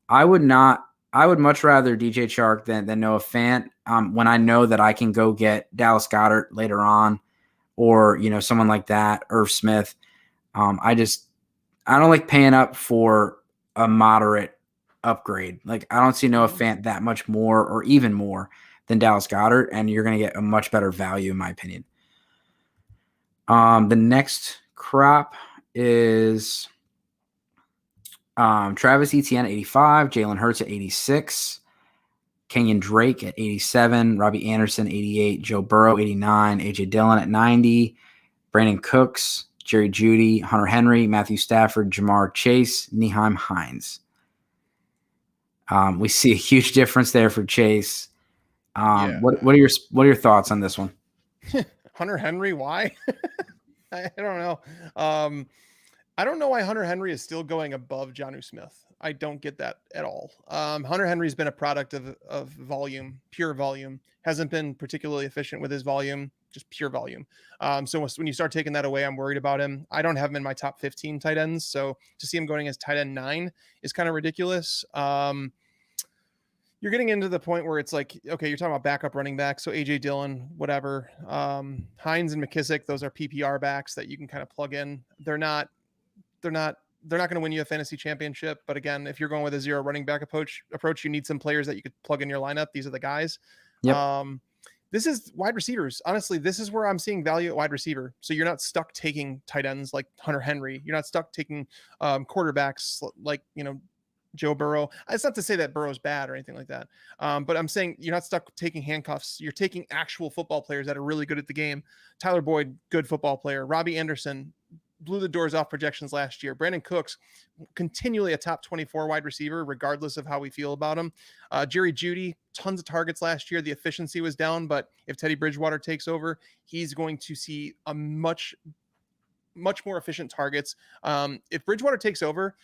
I would much rather DJ Chark than Noah Fant when I know that I can go get Dallas Goddard later on, or someone like that, Irv Smith. I don't like paying up for a moderate upgrade. Like, I don't see Noah Fant that much more or even more than Dallas Goddard, and you're going to get a much better value in my opinion. The next crop is Travis Etienne at 85, Jalen Hurts at 86, Kenyon Drake at 87, Robbie Anderson 88, Joe Burrow 89, AJ Dillon at 90, Brandon Cooks, Jerry Jeudy, Hunter Henry, Matthew Stafford, Jamar Chase, Nyheim Hines. We see a huge difference there for Chase. What are your thoughts on this one? Hunter Henry, why? I don't know. I don't know why Hunter Henry is still going above Jonnu Smith. I don't get that at all. Hunter Henry's been a product of volume, pure volume. Hasn't been particularly efficient with his volume, just pure volume. So when you start taking that away, I'm worried about him. I don't have him in my top 15 tight ends. So to see him going as tight end 9 is kind of ridiculous. You're getting into the point where it's like, okay, you're talking about backup running backs. So AJ Dillon, whatever. Hines and McKissick, those are PPR backs that you can kind of plug in. They're not going to win you a fantasy championship. But again, if you're going with a zero running back approach, you need some players that you could plug in your lineup. These are the guys. Yep. This is wide receivers. Honestly, this is where I'm seeing value at wide receiver. So you're not stuck taking tight ends like Hunter Henry. You're not stuck taking quarterbacks like, Joe Burrow. It's not to say that Burrow's bad or anything like that. But I'm saying you're not stuck taking handcuffs. You're taking actual football players that are really good at the game. Tyler Boyd, good football player. Robbie Anderson blew the doors off projections last year. Brandon Cooks, continually a top 24 wide receiver, regardless of how we feel about him. Jerry Jeudy, tons of targets last year. The efficiency was down, but if Teddy Bridgewater takes over, he's going to see a much more efficient targets. If Bridgewater takes over,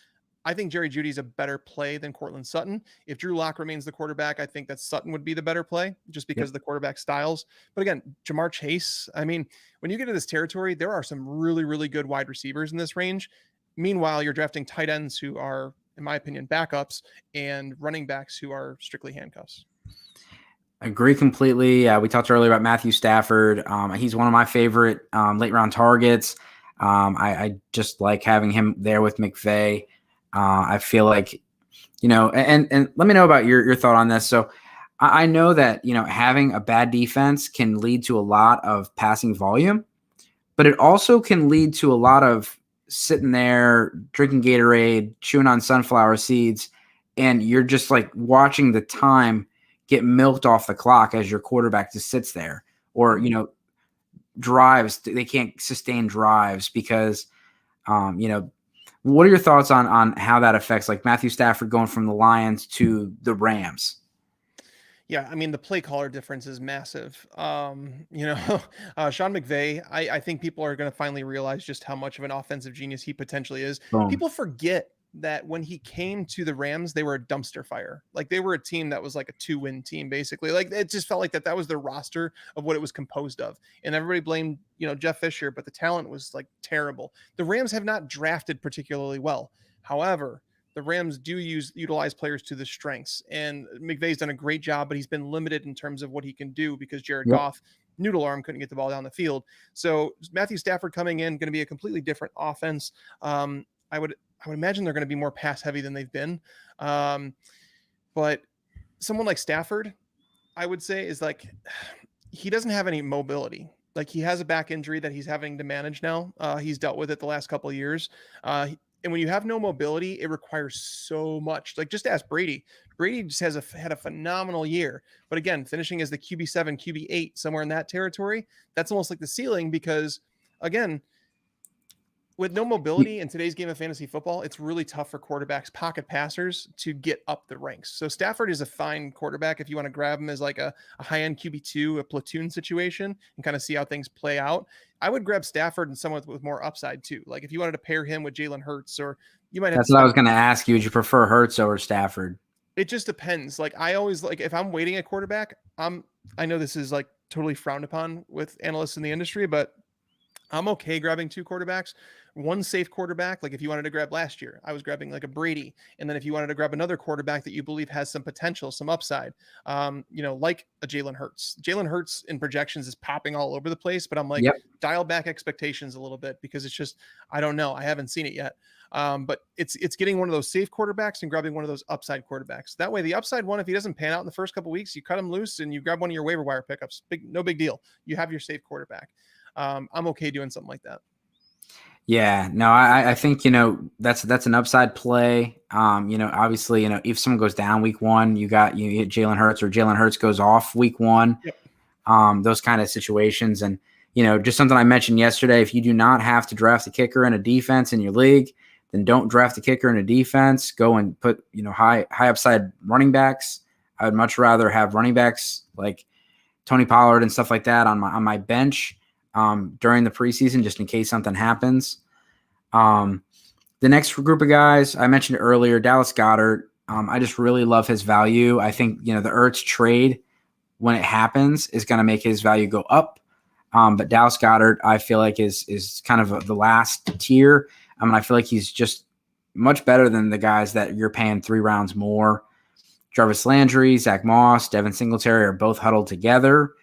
I think Jerry Jeudy's a better play than Courtland Sutton. If Drew Lock remains the quarterback, I think that Sutton would be the better play just because of the quarterback styles. But again, Jamar Chase, I mean, when you get to this territory, there are some really, really good wide receivers in this range. Meanwhile, you're drafting tight ends who are, in my opinion, backups and running backs who are strictly handcuffs. Agree completely. We talked earlier about Matthew Stafford. He's one of my favorite late round targets. I just like having him there with McVay. I feel like, and let me know about your thought on this. So I know that, having a bad defense can lead to a lot of passing volume, but it also can lead to a lot of sitting there, drinking Gatorade, chewing on sunflower seeds, and you're just like watching the time get milked off the clock as your quarterback just sits there, or, drives, they can't sustain drives because, what are your thoughts on how that affects like Matthew Stafford going from the Lions to the Rams? Yeah, I mean, the play caller difference is massive. Sean McVay, I think people are going to finally realize just how much of an offensive genius he potentially is. Boom. People forget that when he came to the Rams, they were a dumpster fire. Like they were a team that was like a 2-win team, basically. Like it just felt like that was their roster of what it was composed of. And everybody blamed, Jeff Fisher, but the talent was like terrible. The Rams have not drafted particularly well. However, the Rams do utilize players to the strengths, and McVay's done a great job, but he's been limited in terms of what he can do because Jared Goff, noodle arm, couldn't get the ball down the field. So Matthew Stafford coming in, going to be a completely different offense. I would imagine they're going to be more pass heavy than they've been. But someone like Stafford, I would say, is like, he doesn't have any mobility. Like he has a back injury that he's having to manage now. He's dealt with it the last couple of years. And when you have no mobility, it requires so much. Like just ask Brady. Brady just had a phenomenal year. But again, finishing as the QB7, QB8, somewhere in that territory, that's almost like the ceiling because, again, with no mobility in today's game of fantasy football, it's really tough for quarterbacks, pocket passers, to get up the ranks. So Stafford is a fine quarterback if you want to grab him as like a high-end QB2, a platoon situation, and kind of see how things play out. I would grab Stafford and someone with more upside too. Like if you wanted to pair him with Jalen Hurts, or you might have. That's what I was going to ask you. Would you prefer Hurts over Stafford? It just depends. Like I always like if I'm waiting a quarterback, I know this is like totally frowned upon with analysts in the industry, but I'm okay grabbing two quarterbacks. one safe quarterback, like if you wanted to grab last year, I was grabbing like a Brady. And then if you wanted to grab another quarterback that you believe has some potential, some upside, like a Jalen Hurts. Jalen Hurts in projections is popping all over the place, but I'm like, Yep. dial back expectations a little bit because it's just, I don't know. I haven't seen it yet. But it's getting one of those safe quarterbacks and grabbing one of those upside quarterbacks. That way, the upside one, if he doesn't pan out in the first couple of weeks, you cut him loose and you grab one of your waiver wire pickups. No big deal. You have your safe quarterback. I'm okay doing something like that. Yeah, no, I think, that's an upside play. Obviously, if someone goes down week one, you get Jalen Hurts, or Jalen Hurts goes off week one. Yep. Those kind of situations. And, just something I mentioned yesterday, if you do not have to draft a kicker and a defense in your league, then don't draft a kicker and a defense. Go and put, high upside running backs. I would much rather have running backs like Tony Pollard and stuff like that on my bench during the preseason, just in case something happens. The next group of guys I mentioned earlier, Dallas Goddard. I just really love his value. I think, the Ertz trade, when it happens, is going to make his value go up. But Dallas Goddard, I feel like is kind of the last tier. I feel like he's just much better than the guys that you're paying 3 rounds more. Jarvis Landry, Zack Moss, Devin Singletary are both huddled together.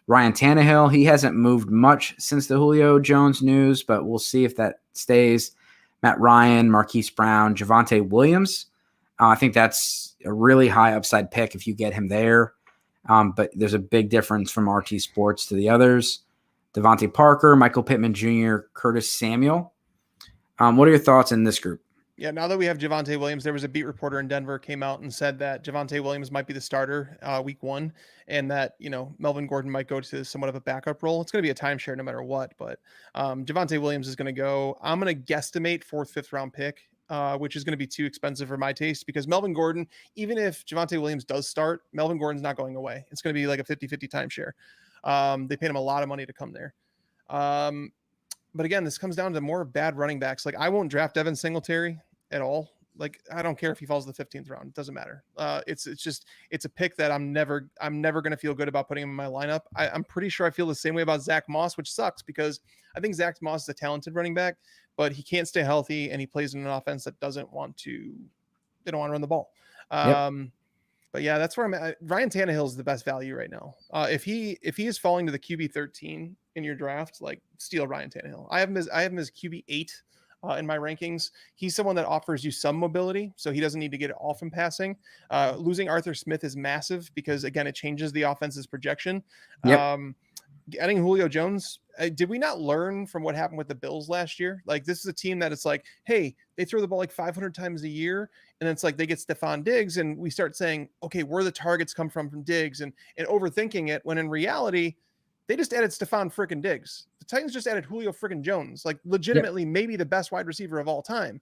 Ryan Tannehill, he hasn't moved much since the Julio Jones news, but we'll see if that stays. Matt Ryan, Marquise Brown, Javonte Williams. I think that's a really high upside pick if you get him there. But there's a big difference from RT Sports to the others. Devontae Parker, Michael Pittman Jr., Curtis Samuel. What are your thoughts in this group? Yeah, now that we have Javonte Williams, there was a beat reporter in Denver came out and said that Javonte Williams might be the starter week one, and that, Melvin Gordon might go to somewhat of a backup role. It's going to be a timeshare no matter what, but Javonte Williams is going to go. I'm going to guesstimate 4th, 5th round pick, which is going to be too expensive for my taste, because Melvin Gordon, even if Javonte Williams does start, Melvin Gordon's not going away. It's going to be like a 50-50 timeshare. They paid him a lot of money to come there. But again, this comes down to more bad running backs. Like, I won't draft Devin Singletary at all. Like, I don't care if he falls to the 15th round. It doesn't matter. It's a pick that I'm never going to feel good about putting him in my lineup. I'm pretty sure I feel the same way about Zack Moss, which sucks because I think Zack Moss is a talented running back, but he can't stay healthy and he plays in an offense that they don't want to run the ball. Yep. But yeah, that's where I'm at. Ryan Tannehill is the best value right now. If he is falling to the QB 13 in your draft, like, steal Ryan Tannehill. I have him as QB 8 in my rankings. He's someone that offers you some mobility, so he doesn't need to get it all from passing. Losing Arthur Smith is massive because, again, it changes the offense's projection. Yep. Adding Julio Jones, did we not learn from what happened with the Bills last year? Like, this is a team that it's like, hey, they throw the ball like 500 times a year, and then it's like they get Stephon Diggs, and we start saying, okay, where the targets come from Diggs, and overthinking it, when in reality, they just added Stephon freaking Diggs. The Titans just added Julio freaking Jones, like, legitimately maybe the best wide receiver of all time.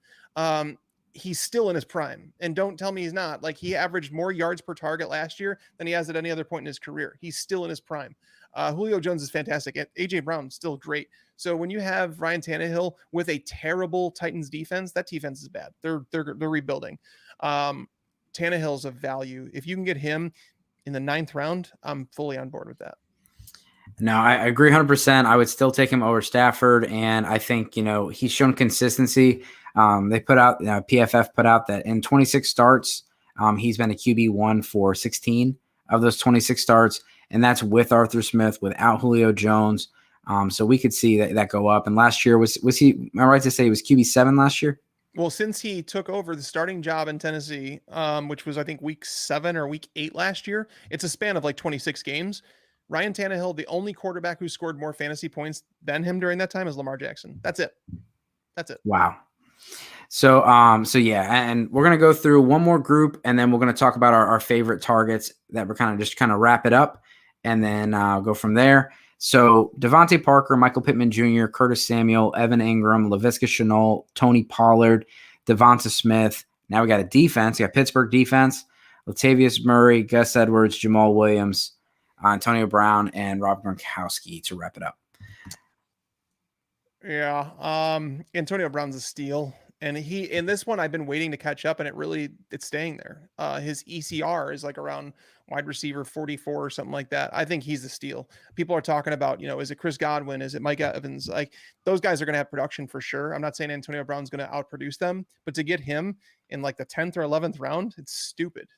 He's still in his prime, and don't tell me he's not. Like, he averaged more yards per target last year than he has at any other point in his career. He's still in his prime. Julio Jones is fantastic. And AJ Brown still great. So when you have Ryan Tannehill with a terrible Titans defense, that defense is bad. They're rebuilding. Tannehill's a value. If you can get him in the 9th round, I'm fully on board with that. No, I agree 100%. I would still take him over Stafford, and I think, he's shown consistency. They put out, PFF put out that in 26 starts, he's been a QB1 for 16 of those 26 starts, and that's with Arthur Smith, without Julio Jones. So we could see that go up. And last year, was he, am I right to say he was QB7 last year? Well, since he took over the starting job in Tennessee, which was, I think, week 7 or week 8 last year, it's a span of like 26 games. Ryan Tannehill, the only quarterback who scored more fantasy points than him during that time is Lamar Jackson. That's it. Wow. So yeah, and we're going to go through one more group, and then we're going to talk about our favorite targets that we're kind of wrap it up, and then go from there. So Devontae Parker, Michael Pittman Jr., Curtis Samuel, Evan Ingram, Laviska Shenault, Tony Pollard, Devonta Smith. Now we got a defense. We got Pittsburgh defense, Latavius Murray, Gus Edwards, Jamal Williams, Antonio Brown, and Rob Gronkowski to wrap it up. Yeah. Antonio Brown's a steal. And in this one, I've been waiting to catch up, and it's staying there. His ECR is like around wide receiver 44 or something like that. I think he's the steal. People are talking about, is it Chris Godwin? Is it Mike Evans? Like, those guys are going to have production for sure. I'm not saying Antonio Brown's going to outproduce them, but to get him in like the 10th or 11th round, it's stupid.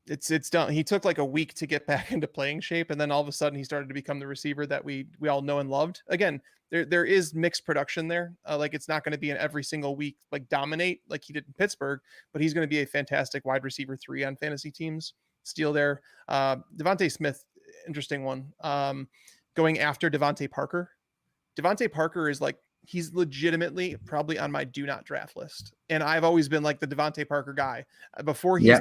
It's done. He took like a week to get back into playing shape, and then all of a sudden he started to become the receiver that we all know and loved. Again, there is mixed production there. Like, it's not going to be an every single week like dominate like he did in Pittsburgh, but he's going to be a fantastic wide receiver 3 on fantasy teams. Steal there. Devontae Smith, interesting one. Going after Devontae Parker. Devontae Parker is like, he's legitimately probably on my do not draft list. And I've always been like the Devontae Parker guy. Before he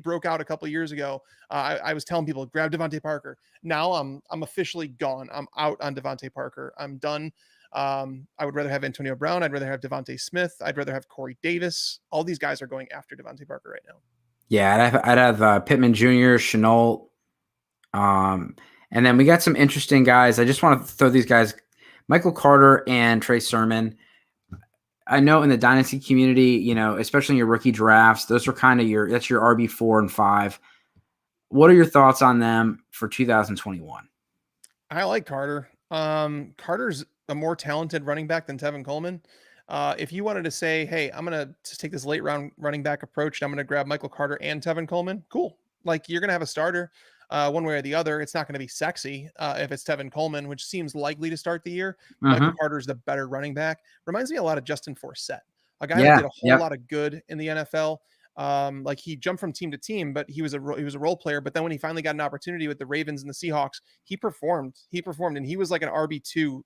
broke out a couple of years ago, I was telling people, grab Devontae Parker. Now I'm officially gone. I'm out on Devontae Parker. I'm done. I would rather have Antonio Brown. I'd rather have Devontae Smith. I'd rather have Corey Davis. All these guys are going after Devontae Parker right now. Yeah, I'd have Pittman Jr., Chenault. And then we got some interesting guys. I just want to throw these guys, Michael Carter and Trey Sermon. I know in the dynasty community, especially in your rookie drafts, those are kind of that's your RB4 and 5. What are your thoughts on them for 2021? I like Carter. Carter's a more talented running back than Tevin Coleman. If you wanted to say, hey, I'm going to just take this late round running back approach and I'm going to grab Michael Carter and Tevin Coleman, cool. Like, you're going to have a starter one way or the other. It's not going to be sexy if it's Tevin Coleman, which seems likely to start the year. Michael Carter is the better running back. Reminds me a lot of Justin Forsett, a guy that did a whole lot of good in the NFL. Like, he jumped from team to team, but he was a role player. But then when he finally got an opportunity with the Ravens and the Seahawks, he performed, and he was like an RB2,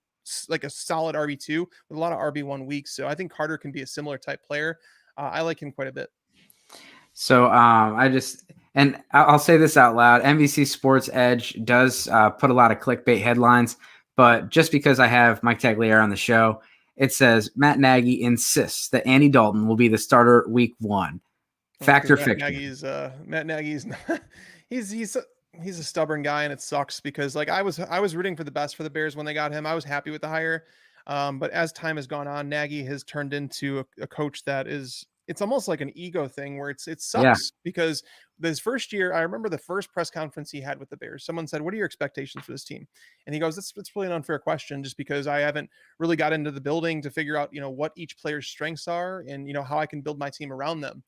like a solid RB2 with a lot of RB1 weeks. So I think Carter can be a similar type player. I like him quite a bit. So and I'll say this out loud. NBC Sports Edge does put a lot of clickbait headlines, but just because I have Mike Tagliere on the show, it says Matt Nagy insists that Andy Dalton will be the starter week 1. Fact or fiction? Matt Nagy's he's a stubborn guy, and it sucks because, like, I was rooting for the best for the Bears when they got him. I was happy with the hire. But as time has gone on, Nagy has turned into a coach that it's almost like an ego thing where it sucks because this first year, I remember the first press conference he had with the Bears, someone said, what are your expectations for this team? And he goes, that's really an unfair question, just because I haven't really got into the building to figure out, what each player's strengths are and, how I can build my team around them.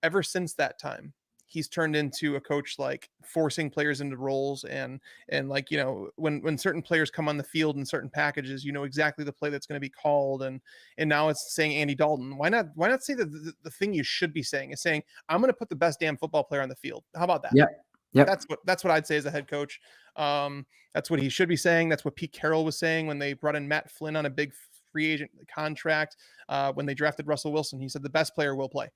Ever since that time, he's turned into a coach like forcing players into roles and like, when certain players come on the field in certain packages, exactly the play that's going to be called. And now it's saying Andy Dalton. Why not say the thing you should be saying is saying, I'm going to put the best damn football player on the field. How about that? Yep. That's what I'd say as a head coach. That's what he should be saying. That's what Pete Carroll was saying when they brought in Matt Flynn on a big free agent contract. When they drafted Russell Wilson, he said the best player will play.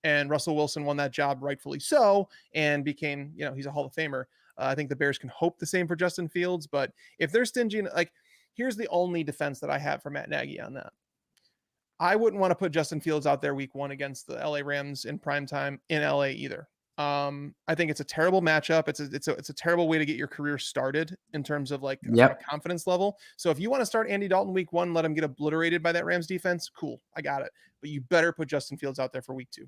And Russell Wilson won that job, rightfully so, and became, he's a Hall of Famer. I think the Bears can hope the same for Justin Fields, but if they're stingy, here's the only defense that I have for Matt Nagy on that. I wouldn't want to put Justin Fields out there week 1 against the LA Rams in primetime in LA either. I think it's a terrible matchup. It's a terrible way to get your career started in terms of a confidence level. So if you want to start Andy Dalton week 1, let him get obliterated by that Rams defense. Cool. I got it. But you better put Justin Fields out there for week 2.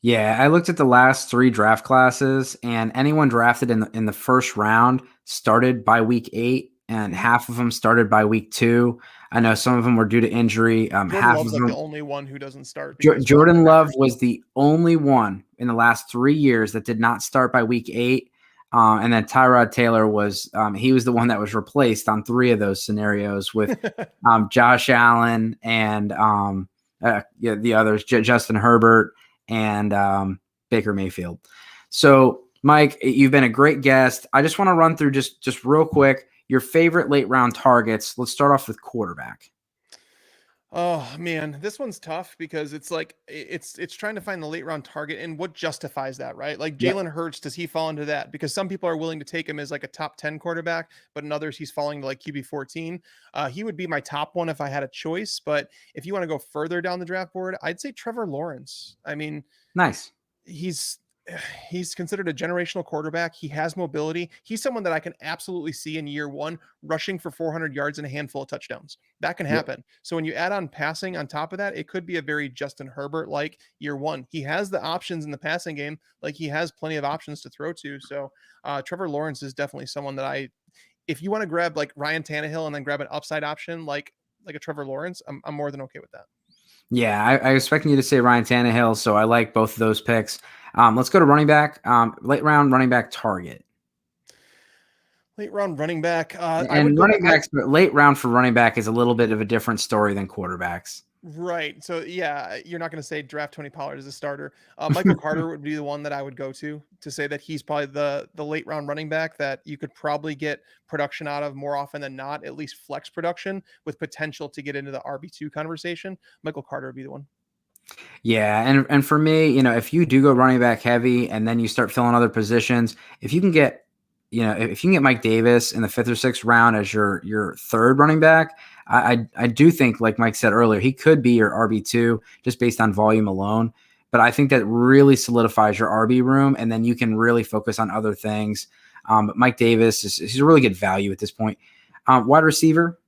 Yeah, I looked at the last 3 draft classes, and anyone drafted in the first round started by week 8, and half of them started by week 2. I know some of them were due to injury. Half of them, the only one who doesn't start. Jordan Love was the only one in the last 3 years that did not start by week 8. And then Tyrod Taylor was he was the one that was replaced on 3 of those scenarios with Josh Allen and the others, Justin Herbert and Baker Mayfield. So, Mike, you've been a great guest. I just want to run through just real quick your favorite late round targets. Let's start off with quarterback. Oh man, this one's tough because it's like it's trying to find the late round target and what justifies that, right? Like Jalen Hurts, does he fall into that? Because some people are willing to take him as like a top 10 quarterback, but in others he's falling to like QB 14. He would be my top one if I had a choice, but if you want to go further down the draft board, I'd say Trevor Lawrence. I mean, nice. He's he's considered a generational quarterback. He has mobility. He's someone that I can absolutely see in year one rushing for 400 yards and a handful of touchdowns. That can happen. So when you add on passing on top of that, it could be a very Justin Herbert like year one. He has the options in the passing game. Like he has plenty of options to throw to. So Trevor Lawrence is definitely someone that if you want to grab like Ryan Tannehill and then grab an upside option like a Trevor Lawrence, I'm more than okay with that. Yeah, I was expecting you to say Ryan Tannehill, so I like both of those picks. Let's go to running back. Late round running back target. Late round running back. Late round for running back is a little bit of a different story than quarterbacks. Right. So yeah, you're not going to say draft Tony Pollard as a starter. Michael Carter would be the one that I would go to say that he's probably the late round running back that you could probably get production out of more often than not, at least flex production with potential to get into the RB2 conversation. Michael Carter would be the one. Yeah, and for me, if you do go running back heavy and then you start filling other positions, if you can get Mike Davis in the 5th or 6th round as your third running back, I do think, like Mike said earlier, he could be your RB2 just based on volume alone. But I think that really solidifies your RB room, and then you can really focus on other things. But Mike Davis he's a really good value at this point. Wide receiver,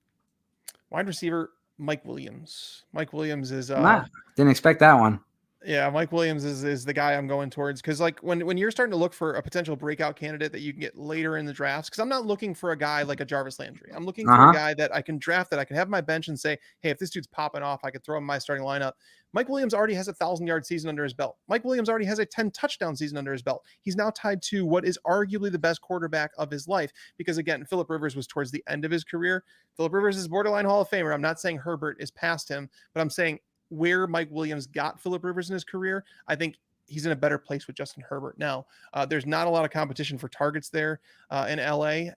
Mike Williams. Mike Williams is didn't expect that one. Yeah, Mike Williams is the guy I'm going towards, because like when you're starting to look for a potential breakout candidate that you can get later in the drafts, because I'm not looking for a guy like a Jarvis Landry. I'm looking for a guy that I can draft, that I can have my bench and say, hey, if this dude's popping off, I could throw him in my starting lineup. Mike Williams already has a 1,000-yard season under his belt. Mike Williams already has a 10-touchdown season under his belt. He's now tied to what is arguably the best quarterback of his life, because again, Phillip Rivers was towards the end of his career. Phillip Rivers is borderline Hall of Famer. I'm not saying Herbert is past him, but I'm saying where Mike Williams got Phillip Rivers in his career, I think he's in a better place with Justin Herbert now. There's not a lot of competition for targets there in LA.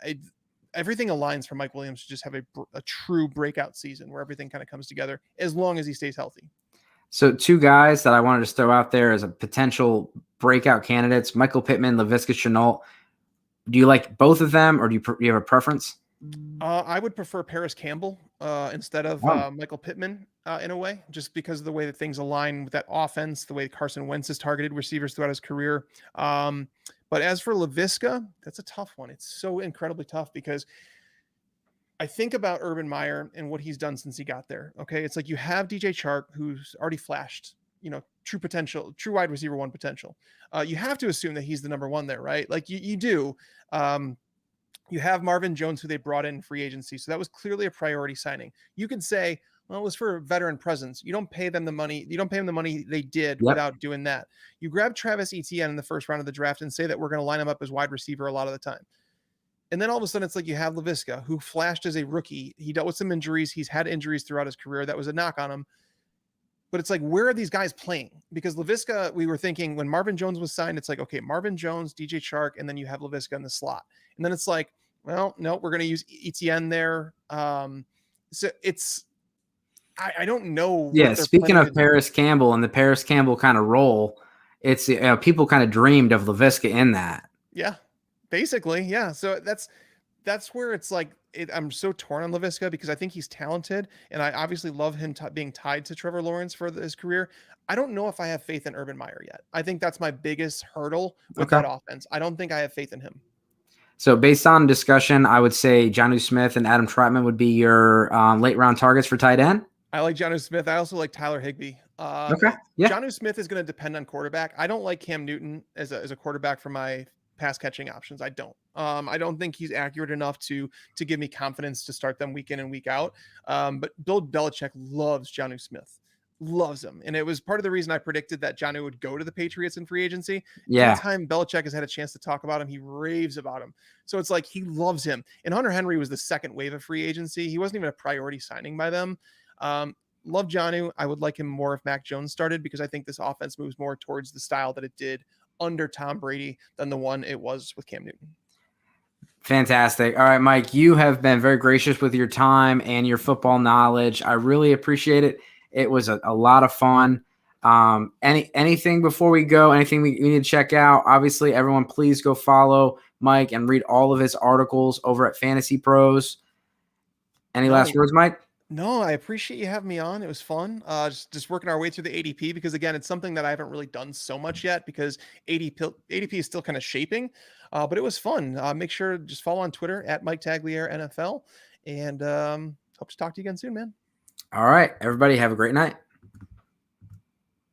Everything aligns for Mike Williams to just have a true breakout season where everything kind of comes together as long as he stays healthy. So 2 guys that I wanted to throw out there as a potential breakout candidates, Michael Pittman, Laviska Shenault. Do you like both of them, or do you have a preference? I would prefer Paris Campbell instead of Michael Pittman in a way, just because of the way that things align with that offense, the way Carson Wentz has targeted receivers throughout his career. But as for Laviska, that's a tough one. It's so incredibly tough because I think about Urban Meyer and what he's done since he got there. Okay. It's like you have DJ Chark, who's already flashed, true potential, true wide receiver 1 potential. You have to assume that he's the number 1 there, right? Like you do. You have Marvin Jones, who they brought in free agency. So that was clearly a priority signing. You could say, well, it was for veteran presence. You don't pay them the money. You don't pay them the money they did without doing that. You grab Travis Etienne in the 1st round of the draft and say that we're going to line him up as wide receiver a lot of the time. And then all of a sudden it's like you have Laviska, who flashed as a rookie. He dealt with some injuries. He's had injuries throughout his career. That was a knock on him. But it's like, where are these guys playing? Because Laviska, we were thinking when Marvin Jones was signed, it's like, okay, Marvin Jones, DJ Chark, and then you have Laviska in the slot. And then it's like, well, no, we're going to use Etienne there. So it's, I don't know. Yeah. Speaking of Paris Campbell and the Paris Campbell kind of role, it's people kind of dreamed of Laviska in that. Yeah, basically. Yeah. So that's where it's like, I'm so torn on Laviska because I think he's talented and I obviously love him being tied to Trevor Lawrence for his career. I don't know if I have faith in Urban Meyer yet. I think that's my biggest hurdle with that offense. I don't think I have faith in him. So based on discussion, I would say Jonnu Smith and Adam Trautman would be your late round targets for tight end. I like Jonnu Smith. I also like Tyler Higbee. Okay. Yeah. Jonnu Smith is going to depend on quarterback. I don't like Cam Newton as a quarterback for my pass catching options. I don't think he's accurate enough to give me confidence to start them week in and week out. But Bill Belichick loves Jonnu Smith. Loves him. And it was part of the reason I predicted that Jonnu would go to the Patriots in free agency. Yeah. Anytime Belichick has had a chance to talk about him, he raves about him. So it's like he loves him. And Hunter Henry was the 2nd wave of free agency. He wasn't even a priority signing by them. Love Jonnu. I would like him more if Mac Jones started because I think this offense moves more towards the style that it did under Tom Brady than the one it was with Cam Newton. Fantastic. All right, Mike, you have been very gracious with your time and your football knowledge. I really appreciate it. It was a lot of fun. Anything before we go, anything we need to check out? Obviously, everyone, please go follow Mike and read all of his articles over at FantasyPros. Any last words, Mike? No, I appreciate you having me on. It was fun. Just working our way through the ADP because again, it's something that I haven't really done so much yet because ADP is still kind of shaping. But it was fun. Make sure to just follow on Twitter at Mike Tagliere NFL, and hope to talk to you again soon, man. All right, everybody, have a great night.